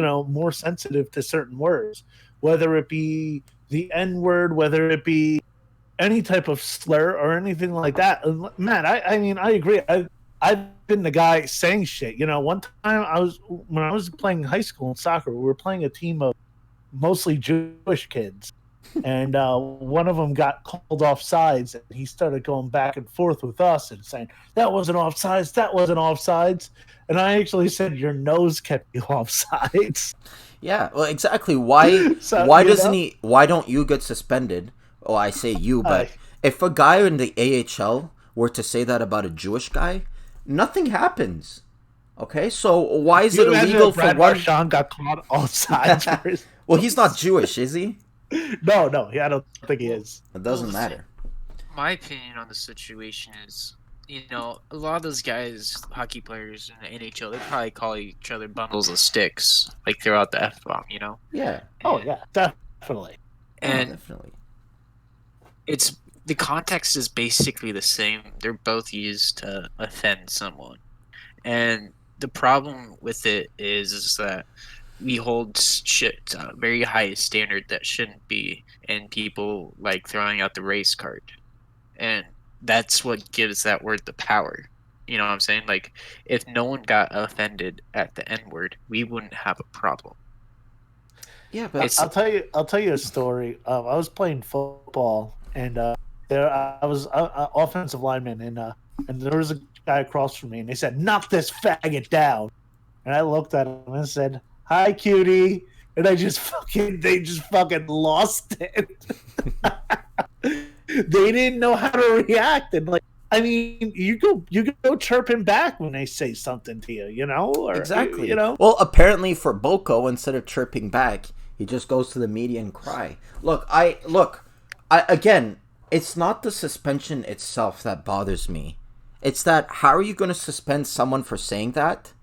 more sensitive to certain words, whether it be the N-word, whether it be any type of slur or anything like that. Man, I mean, I agree. I've been the guy saying shit. One time when I was playing high school in soccer, we were playing a team of mostly Jewish kids, and one of them got called offsides, and he started going back and forth with us and saying, that wasn't offsides, and I actually said, your nose kept you offsides. Yeah, well, exactly. Why why don't you get suspended? Oh, I say you, but if a guy in the AHL were to say that about a Jewish guy, nothing happens. Okay, so why is it illegal for one? Marchand got caught offsides. Well, he's not Jewish, is he? No, I don't think he is. It doesn't matter. My opinion on the situation is, a lot of those guys, hockey players in the NHL, they probably call each other bundles of sticks, like throughout the F-bomb, Yeah. Yeah, definitely. And definitely. It's the context is basically the same. They're both used to offend someone, and the problem with it is that we hold shit to a very high standard that shouldn't be, and people like throwing out the race card, and that's what gives that word the power. You know what I'm saying? Like, if no one got offended at the N-word, we wouldn't have a problem. Yeah, but I'll tell you a story. I was playing football, and I was offensive lineman, and and there was a guy across from me, and they said, "Knock this faggot down." And I looked at him and said, "Hi, cutie," and they just fucking lost it. They didn't know how to react, and like, I mean, you go chirping back when they say something to you, you know? Or, Exactly. you know? Well, apparently for Boko, instead of chirping back, he just goes to the media and cry. Look, again, it's not the suspension itself that bothers me. It's that, how are you going to suspend someone for saying that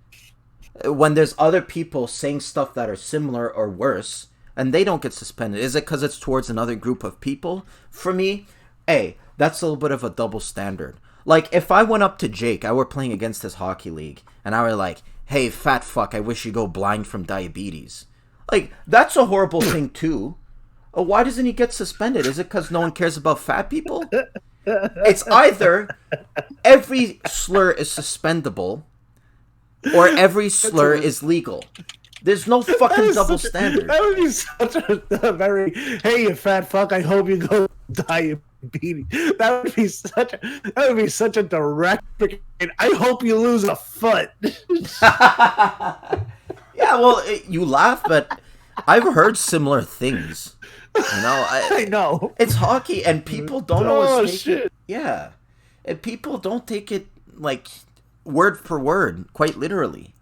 when there's other people saying stuff that are similar or worse, and they don't get suspended? Is it because it's towards another group of people? For me, hey, that's a little bit of a double standard. Like, if I went up to Jake, I were playing against his hockey league, and I were like, "Hey, fat fuck, I wish you go blind from diabetes." Like, that's a horrible thing, too. Why doesn't he get suspended? Is it because no one cares about fat people? It's either every slur is suspendable, or every slur is legal. There's no fucking double standard. That would be such a very, "Hey, you fat fuck, I hope you go diabetes." That would be such a direct. "I hope you lose a foot." Yeah, well, you laugh, but I've heard similar things. You know, I know it's hockey, and people don't always take shit. it. Yeah, and people don't take it like word for word, quite literally.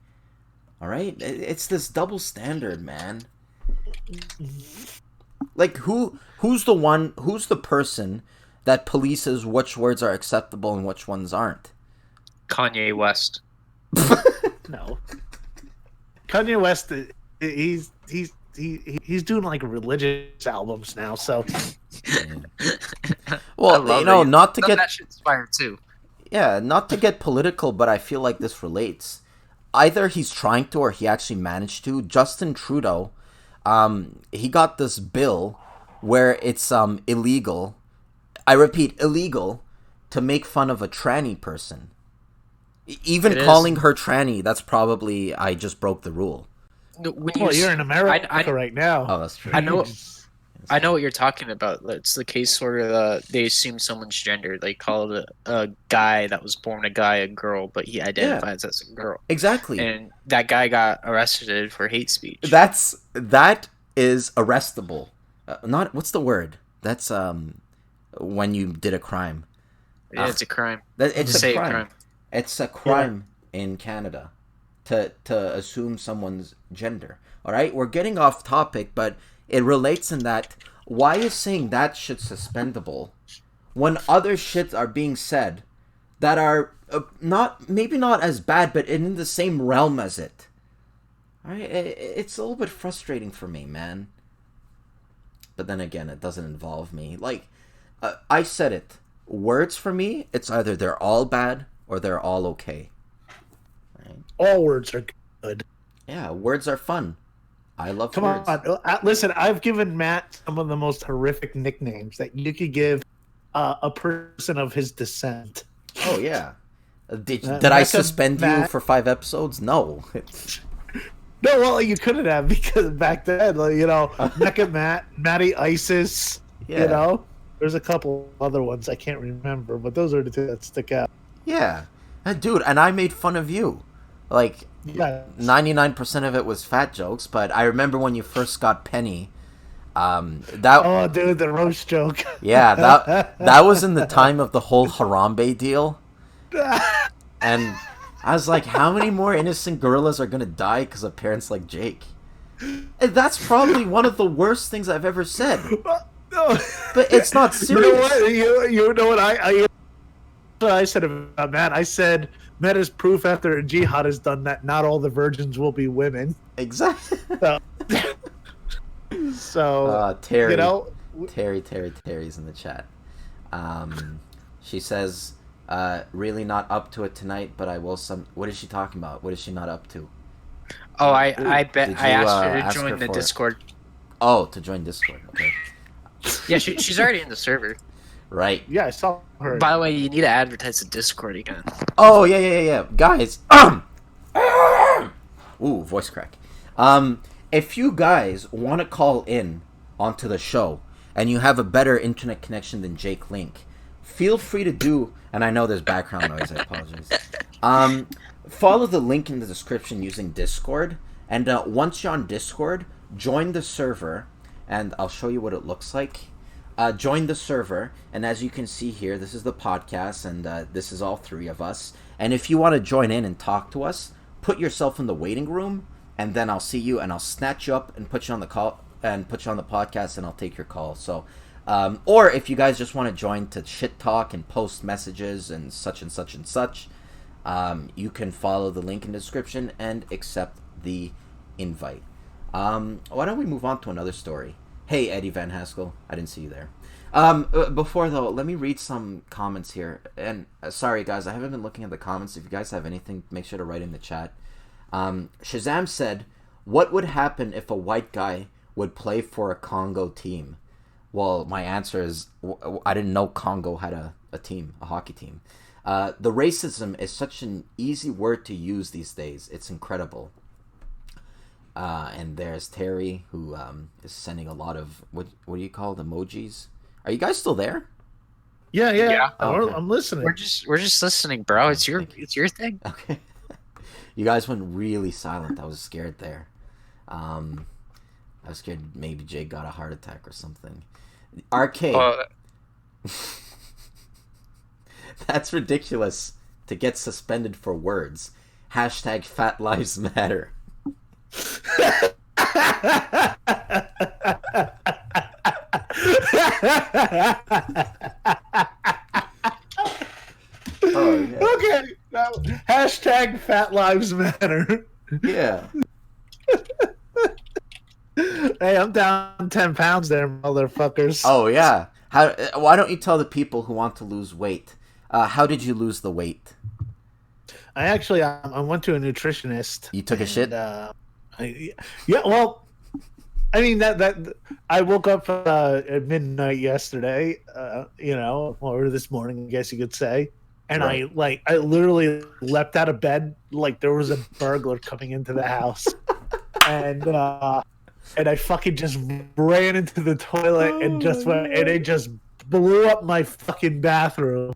All right, it's this double standard, man. Like, who's the person that polices which words are acceptable and which ones aren't? Kanye West. No, Kanye West. He's doing like religious albums now. So, well, you know, not to get that shit's fire too. Yeah, not to get political, but I feel like this relates. Either he's trying to, or he actually managed to. Justin Trudeau, he got this bill where it's illegal. I repeat, illegal to make fun of a tranny person. Even calling her tranny, that's probably, I just broke the rule. Well, you're in America right now. Oh, that's true. I know what you're talking about. It's the case where they assume someone's gender. They call it a guy that was born a guy, a girl, but he identifies as a girl. Exactly. And that guy got arrested for hate speech. That is arrestable. Not, what's the word? That's when you did a crime. Yeah, it's a crime. It's a crime. It's a crime in Canada to assume someone's gender. All right, we're getting off topic, but it relates in that, why is saying that shit suspendable when other shits are being said that are maybe not as bad, but in the same realm as it? All right, it's a little bit frustrating for me, man. But then again, it doesn't involve me. Like, I said it. Words for me, it's either they're all bad or they're all okay. Right? All words are good. Yeah, words are fun. I love Come words. on, listen. I've given Matt some of the most horrific nicknames that you could give a person of his descent. Oh yeah. Did I suspend you for 5 episodes? No. No, well, you couldn't have, because back then, like, you know, Mecca Matt, Matty Isis, Yeah. you know, there's a couple other ones I can't remember, but those are the two that stick out. Yeah. Dude, and I made fun of you. Like, Yeah. 99% of it was fat jokes, but I remember when you first got Penny, Oh, dude, the roast joke. Yeah, that was in the time of the whole Harambe deal. And I was like, how many more innocent gorillas are going to die because of parents like Jake? And that's probably one of the worst things I've ever said. No. But it's not serious. You know what? You know what I said about Matt? I said, Matt is proof after Jihad has done that not all the virgins will be women. Exactly. So Terry, you know, Terry's in the chat. She says, really not up to it tonight, but I will some. What is she talking about? What is she not up to? Oh, I bet I asked her to ask join her the for it? Discord. Oh, to join Discord. Okay. Yeah, she's already in the server. Right. yeah, I saw her. By the way, you need to advertise the Discord again. Oh, yeah. Guys. Ooh, voice crack. If you guys want to call in onto the show and you have a better internet connection than Jake Link, feel free to do, and I know there's background noise, I apologize. Follow the link in the description using Discord, and once you're on Discord, join the server, and I'll show you what it looks like. Join the server, and as you can see here, this is the podcast, and this is all three of us. And if you want to join in and talk to us, put yourself in the waiting room, and then I'll see you, and I'll snatch you up and put you on the call, and put you on the podcast, and I'll take your call. So, or if you guys just want to join to shit talk and post messages and such and such and such, you can follow the link in the description and accept the invite. Why don't we move on to another story? Hey, Eddie Van Haskell. I didn't see you there. Before, though, let me read some comments here. And sorry, guys, I haven't been looking at the comments. If you guys have anything, make sure to write in the chat. Shazam said, what would happen if a white guy would play for a Congo team? Well, my answer is, I didn't know Congo had a team, a hockey team. The racism is such an easy word to use these days. It's incredible. And there's Terry, who is sending a lot of what do you call it, emojis? Are you guys still there? Yeah. Oh, okay. I'm listening. We're just listening, bro. It's your thing. Okay. You guys went really silent. I was scared there. I was scared maybe Jay got a heart attack or something. RK. That's ridiculous to get suspended for words. Hashtag Fat Lives Matter. Oh, yeah. Okay. Now, hashtag Fat Lives Matter. Yeah. Hey, I'm down 10 pounds there, motherfuckers. Oh, yeah. Why don't you tell the people who want to lose weight? How did you lose the weight? I went to a nutritionist. You took a shit? Yeah, well, I mean that I woke up at midnight yesterday, or this morning, I guess you could say, and right. I literally leapt out of bed like there was a burglar coming into the house, and I fucking just ran into the toilet and just went, and it just blew up my fucking bathroom,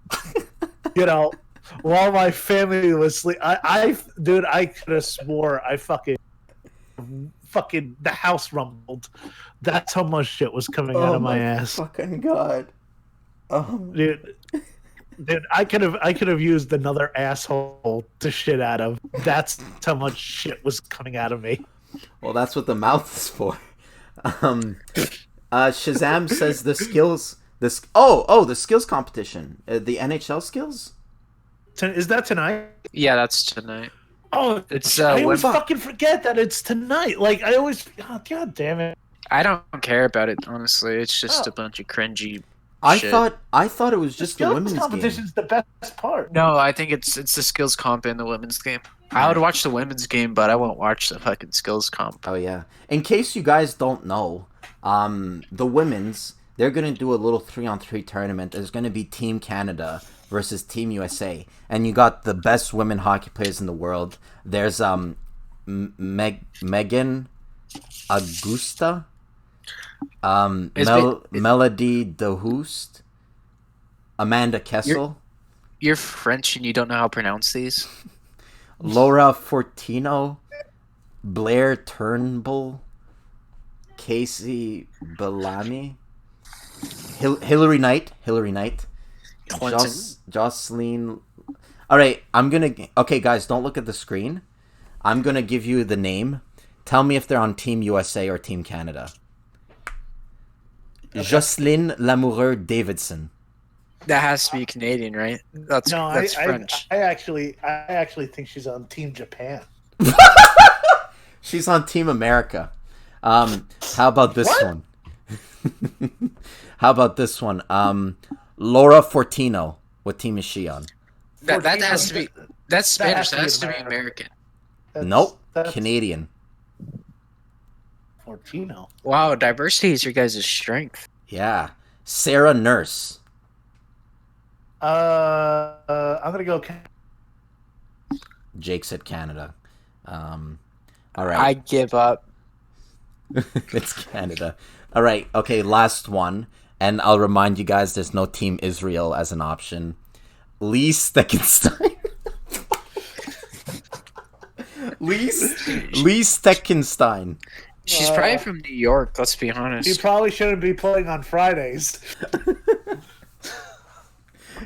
while my family was asleep. I could have swore I fucking the house rumbled. That's how much shit was coming out of my ass. Fucking God. Dude, I could have used another asshole to shit out of. That's how much shit was coming out of me. Well, that's what the mouth is for. Shazam says the skills. The skills competition. The NHL skills. Is that tonight? Yeah, that's tonight. Oh, it's I always fucking forget that it's tonight. Like I always, God damn it. I don't care about it, honestly. It's just a bunch of cringy. I shit. thought it was just the women's competition's game. the best part. No, I think it's the skills comp in the women's game. I would watch the women's game, but I won't watch the fucking skills comp. Oh yeah. In case you guys don't know, the women's, they're gonna do a little 3-on-3 tournament. There's gonna be Team Canada versus Team USA, and you got the best women hockey players in the world. There's Megan Augusta, Melody DeHoost, Amanda Kessel. You're French and you don't know how to pronounce these? Laura Fortino, Blair Turnbull, Casey Bellamy, Hillary Knight, Jocelyn. All right, okay, guys, don't look at the screen. I'm gonna give you the name. Tell me if they're on Team USA or Team Canada. Okay. Jocelyn Lamoureux Davidson. That has to be Canadian, right? That's French. I actually think she's on Team Japan. She's on Team America. How about this one? How about this one? Laura Fortino. What team is she on? That has to be. That's Spanish. That has to be American. Nope. Canadian. Fortino. Wow, diversity is your guys' strength. Yeah. Sarah Nurse. I'm gonna go. Jake said Canada. All right. I give up. It's Canada. All right. Okay. Last one, And I'll remind you guys, there's no Team Israel as an option. Lee Steckenstein. Lee Steckenstein. She's probably from New York. Let's be honest. You probably shouldn't be playing on Fridays.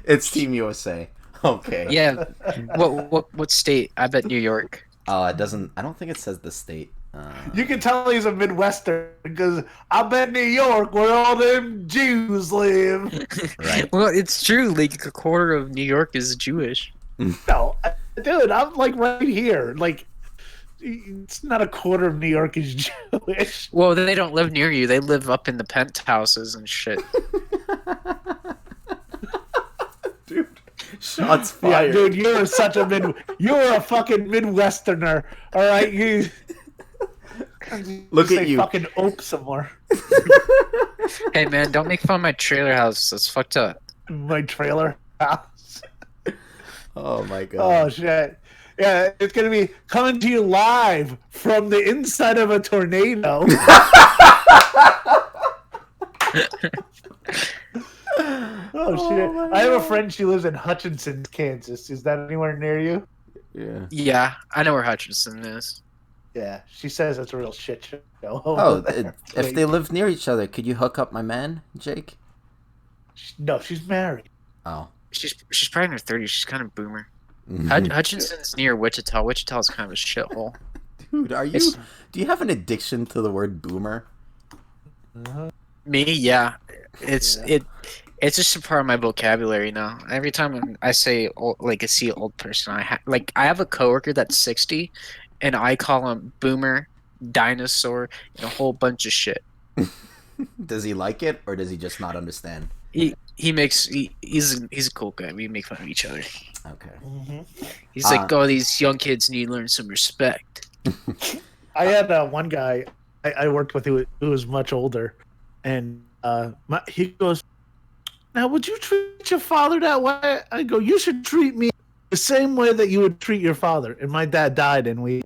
It's Team USA. Okay. Yeah. What state? I bet New York. It doesn't. I don't think it says the state. You can tell he's a Midwestern because I bet New York where all them Jews live. Right. Well, it's true. Like a quarter of New York is Jewish. No, dude, I'm like right here. Like, it's not a quarter of New York is Jewish. Well, they don't live near you. They live up in the penthouses and shit. Dude, shots fired. Yeah, dude, you're such a you're a fucking Midwesterner. All right, you. Look at you. Fucking oak somewhere. Hey man, don't make fun of my trailer house. That's fucked up. My trailer house. Oh my god. Oh shit. Yeah, it's gonna be coming to you live from the inside of a tornado. Oh shit. I have a friend, she lives in Hutchinson, Kansas. Is that anywhere near you? Yeah. Yeah, I know where Hutchinson is. Yeah, she says it's a real shit show. Oh, if they live near each other, could you hook up my man, Jake? No, she's married. Oh. She's probably in her 30s. She's kind of boomer. Hutchinson's near Wichita. Wichita's kind of a shithole. Dude, do you have an addiction to the word boomer? Me, yeah. It's just a part of my vocabulary now. Every time I say old, I see an old person, I have a coworker that's 60, and I call him boomer, dinosaur, and a whole bunch of shit. Does he like it, or does he just not understand? He's a cool guy. We make fun of each other. Okay. Mm-hmm. He's like, oh, these young kids need to learn some respect. I had one guy I worked with who was much older, and he goes, "Now, would you treat your father that way?" I go, "You should treat me the same way that you would treat your father." And my dad died, and we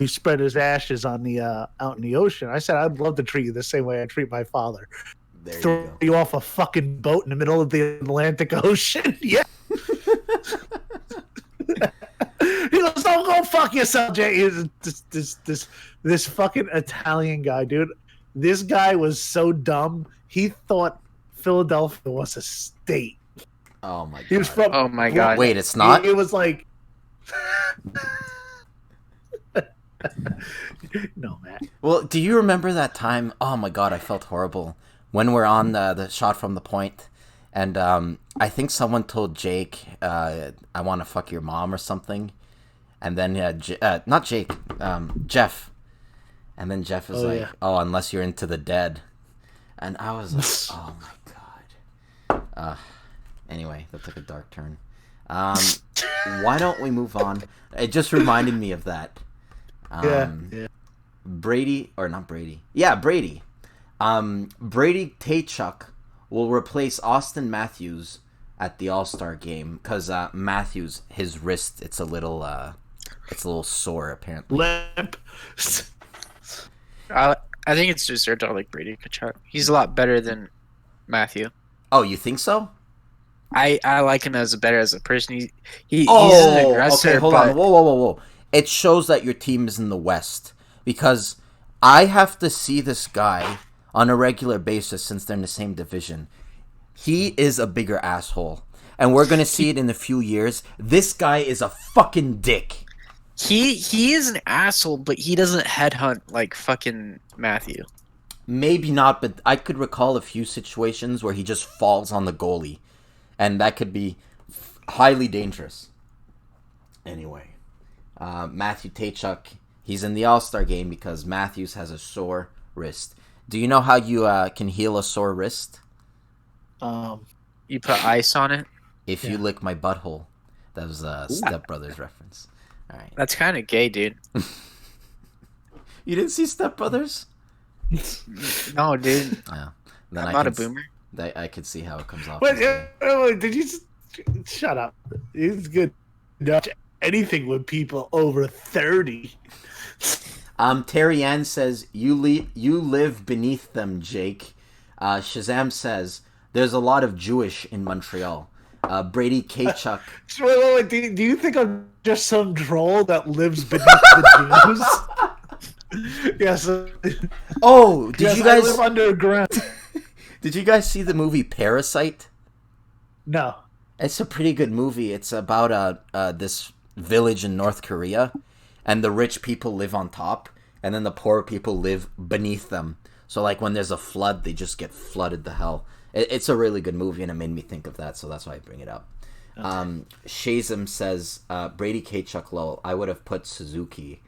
spread his ashes on the out in the ocean. I said, "I'd love to treat you the same way I treat my father." There Throw you off a fucking boat in the middle of the Atlantic Ocean. Yeah. He goes, "Don't go fuck yourself, Jay." This fucking Italian guy, dude. This guy was so dumb. He thought Philadelphia was a state. Oh my god. He was from. Oh my god. Wait, it's not? It was like. No, man. Well, do you remember that time? Oh my god, I felt horrible. When we're on the shot from the point, and I think someone told Jake, "I want to fuck your mom" or something, and then not Jake, Jeff, and then Jeff was like, "Oh, unless you're into the dead," and I was like, "Oh my god." Anyway, that took a dark turn. Why don't we move on? It just reminded me of that. Brady, or not Brady? Yeah, Brady. Brady Tkachuk will replace Austin Matthews at the All-Star game because Matthews, his wrist, it's a little sore apparently. Limp. I think it's deserved. I like Brady Tkachuk. He's a lot better than Matthew. Oh, you think so? I like him as a person. He's an aggressor. Okay, hold on. Whoa. It shows that your team is in the West because I have to see this guy on a regular basis since they're in the same division. He is a bigger asshole. And we're going to see it in a few years. This guy is a fucking dick. He is an asshole, but he doesn't headhunt like fucking Matthew. Maybe not, but I could recall a few situations where he just falls on the goalie. And that could be highly dangerous. Anyway, Matthew Tkachuk, he's in the All-Star game because Matthews has a sore wrist. Do you know how you can heal a sore wrist? You put ice on it? If you lick my butthole. That was a Step Brothers reference. All right. That's kind of gay, dude. You didn't see Step Brothers? No, dude. Yeah. I'm not a boomer. I could see how it comes off. Wait, did you shut up? It's good. Not anything with people over 30. Terry Ann says you live beneath them, Jake. Shazam says, there's a lot of Jewish in Montreal. Brady Kachuk. Wait. Do you think I'm just some troll that lives beneath the Jews? Yes. Oh, did you guys I live underground? Did you guys see the movie Parasite? No. It's a pretty good movie. It's about this village in North Korea, and the rich people live on top, and then the poor people live beneath them. So like when there's a flood, they just get flooded to hell. It's a really good movie, and it made me think of that, so that's why I bring it up. Okay. Shazam says, Brady Kachuk low. I would have put Suzuki.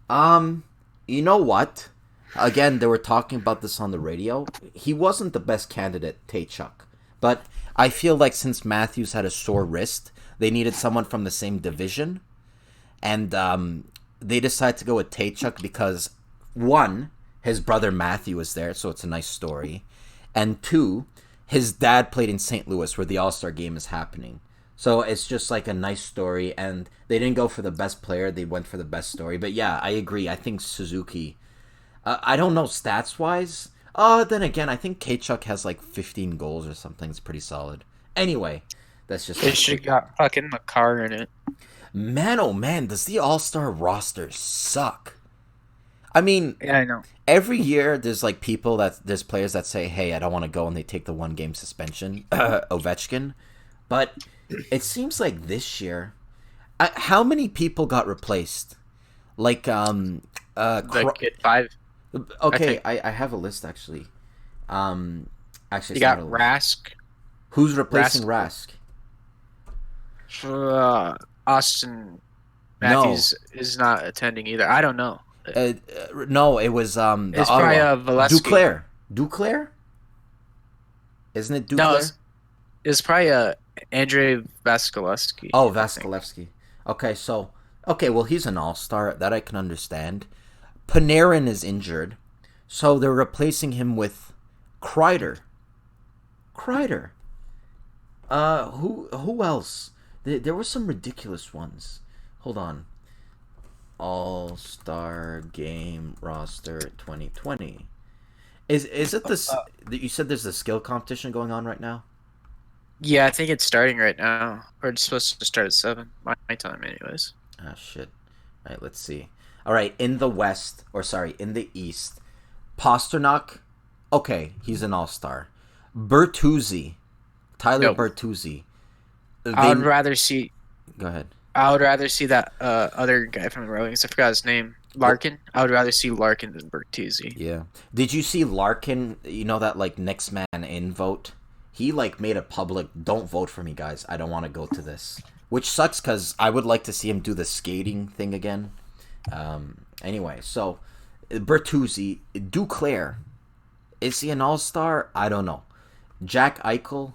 You know what? Again, they were talking about this on the radio. He wasn't the best candidate, Kachuk. But I feel like since Matthews had a sore wrist, they needed someone from the same division. And they decided to go with Kachuk because, one, his brother Matthew was there, so it's a nice story. And two, his dad played in St. Louis where the All-Star game is happening. So it's just like a nice story, and they didn't go for the best player, they went for the best story. But yeah, I agree. I think Suzuki, I don't know stats-wise. Then again, I think Kachuk has like 15 goals or something. It's pretty solid. Anyway, that's just... They should have got fucking McCarr in it. Man, oh man, does the All-Star roster suck? I mean, yeah, I know. Every year there's like there's players that say, hey, I don't want to go, and they take the 1-game suspension, Ovechkin. But it seems like this year, how many people got replaced? Like, like 5. Okay, I have a list actually. Actually, you got Rask. Who's replacing Rask? Austin Matthews is not attending either. I don't know. No, it was it's probably Valesky. Duclair? Isn't it Duclair? No, it's probably Andrei Vasilevsky. Oh, Vasilevsky. Okay, well, he's an all-star. That I can understand. Panarin is injured, so they're replacing him with Kreider. Who else? There were some ridiculous ones. Hold on. All-Star Game roster 2020. Is it this? You said there's a skill competition going on right now? Yeah, I think it's starting right now. Or it's supposed to start at 7. My time, anyways. Ah, shit. All right, let's see. All right, in the East, Pasternak. Okay, he's an all-star. Bertuzzi. Tyler Bertuzzi. I would rather see... Go ahead. I would rather see that other guy from the Red Wings. I forgot his name. Larkin. I would rather see Larkin than Bertuzzi. Yeah. Did you see Larkin? You know that like next man in vote? He like made a public, don't vote for me, guys. I don't want to go to this. Which sucks because I would like to see him do the skating thing again. Anyway, so Bertuzzi, Duclair. Is he an all-star? I don't know. Jack Eichel,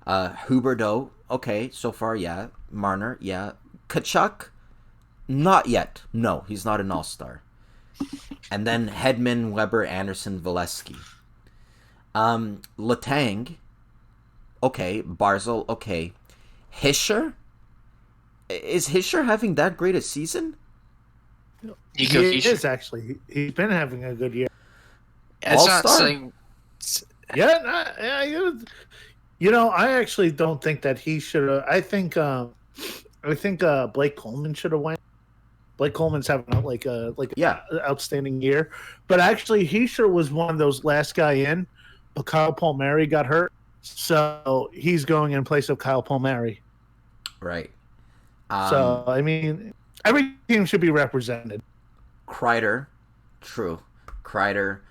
Huberdeau. Okay, so far, yeah. Marner, yeah. Kachuk? Not yet. No, he's not an all-star. And then Hedman, Weber, Anderson, Valesky. Letang. Okay. Barzal. Okay. Hischer? Is Hischer having that great a season? He is, actually. He's been having a good year. It's not saying... Yeah, you know, I actually don't think that he should have. I think Blake Coleman should have went. Blake Coleman's having outstanding year, but actually he sure was one of those last guy in. But Kyle Palmieri got hurt, so he's going in place of Kyle Palmieri. Right. So I mean, every team should be represented. Kreider, true. Kreider,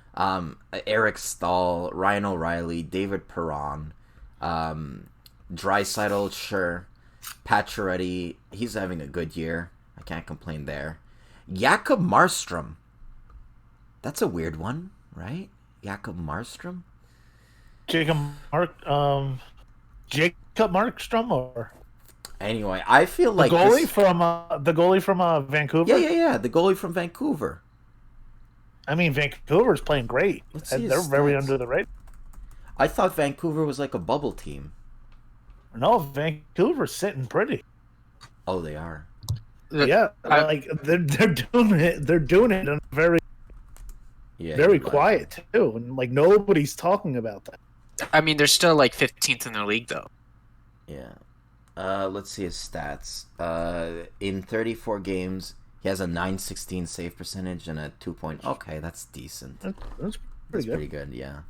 Eric Stahl, Ryan O'Reilly, David Perron. Draisaitl, sure. Pacioretty, he's having a good year. I can't complain there. Jakob Markstrom. That's a weird one, right? Jakob Markstrom? Jacob Markstrom, or anyway, I feel like the goalie from Vancouver. Yeah. The goalie from Vancouver. I mean, Vancouver's playing great. They're very under the radar. I thought Vancouver was like a bubble team. No, Vancouver's sitting pretty. Oh, they are. Yeah, they're doing it. They're doing it in a very. Yeah, very you're right. quiet too, and like nobody's talking about that. I mean, they're still like 15th in the league though. Yeah. Let's see his stats. In 34 games, he has a 916 save percentage and a 2 point. Okay, that's decent. That's That's pretty good. pretty good, yeah.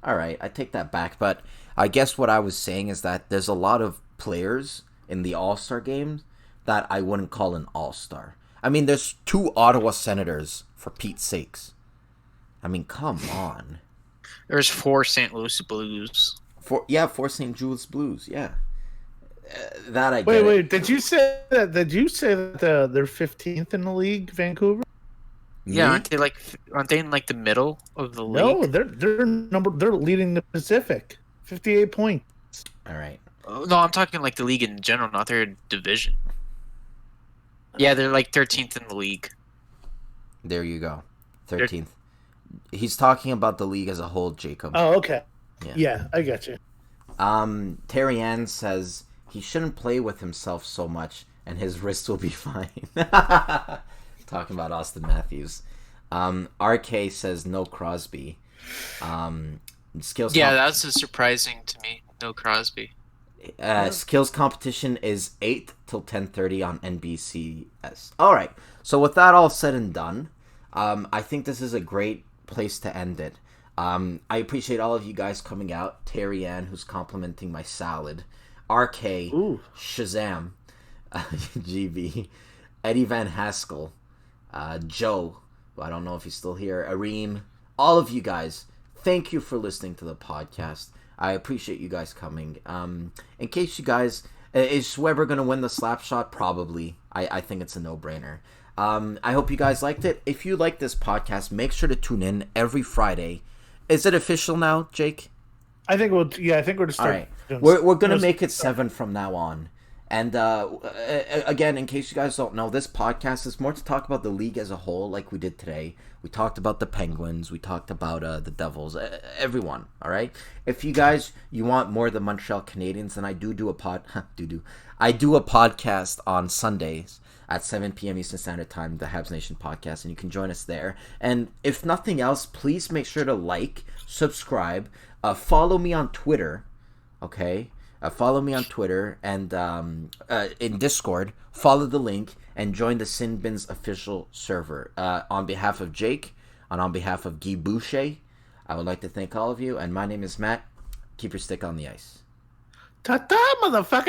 All right, I take that back, but I guess what I was saying is that there's a lot of players in the All-Star games that I wouldn't call an All-Star. I mean, there's 2 Ottawa Senators, for Pete's sakes. I mean, come on. There's 4 St. Louis Blues. 4 St. Louis Blues, yeah. That I get. Wait. Did you say that? Did you say that they're 15th in the league, Vancouver? Yeah, Me? aren't they in like the middle of the No, league? they're leading the Pacific, 58 points. All right. Oh, no, I'm talking like the league in general, not their division. Yeah, they're like 13th in the league. There you go. 13th. He's talking about the league as a whole, Jacob. Oh, okay. Yeah. Yeah, I got you. Terry Ann says he shouldn't play with himself so much and his wrist will be fine. Talking about Austin Matthews. RK says no Crosby. Skills. Yeah, that's surprising to me. No Crosby. Skills competition is 8 till 10:30 on NBCS. All right. So with that all said and done, I think this is a great place to end it. I appreciate all of you guys coming out. Terry Ann, who's complimenting my salad. RK, Ooh. Shazam, GB, Eddie Van Haskell, Joe, who I don't know if he's still here, Areem, all of you guys, thank you for listening to the podcast. I appreciate you guys coming. In case you guys, is Weber going to win the slap shot? Probably. I think it's a no-brainer. I hope you guys liked it. If you like this podcast, make sure to tune in every Friday. Is it official now, Jake? I think we're to start. All right. We're going to make it 7 from now on. And again, in case you guys don't know, this podcast is more to talk about the league as a whole, like we did today. We talked about the Penguins. We talked about the Devils. Everyone, all right? If you guys, you want more of the Montreal Canadiens, then I do I do a podcast on Sundays at 7 p.m. Eastern Standard Time, the Habs Nation podcast, and you can join us there. And if nothing else, please make sure to like, subscribe, follow me on Twitter, okay? Follow me on Twitter and in Discord. Follow the link and join the Sin Bins official server. On behalf of Jake and on behalf of Guy Boucher, I would like to thank all of you. And my name is Matt. Keep your stick on the ice. Ta-ta, motherfucker!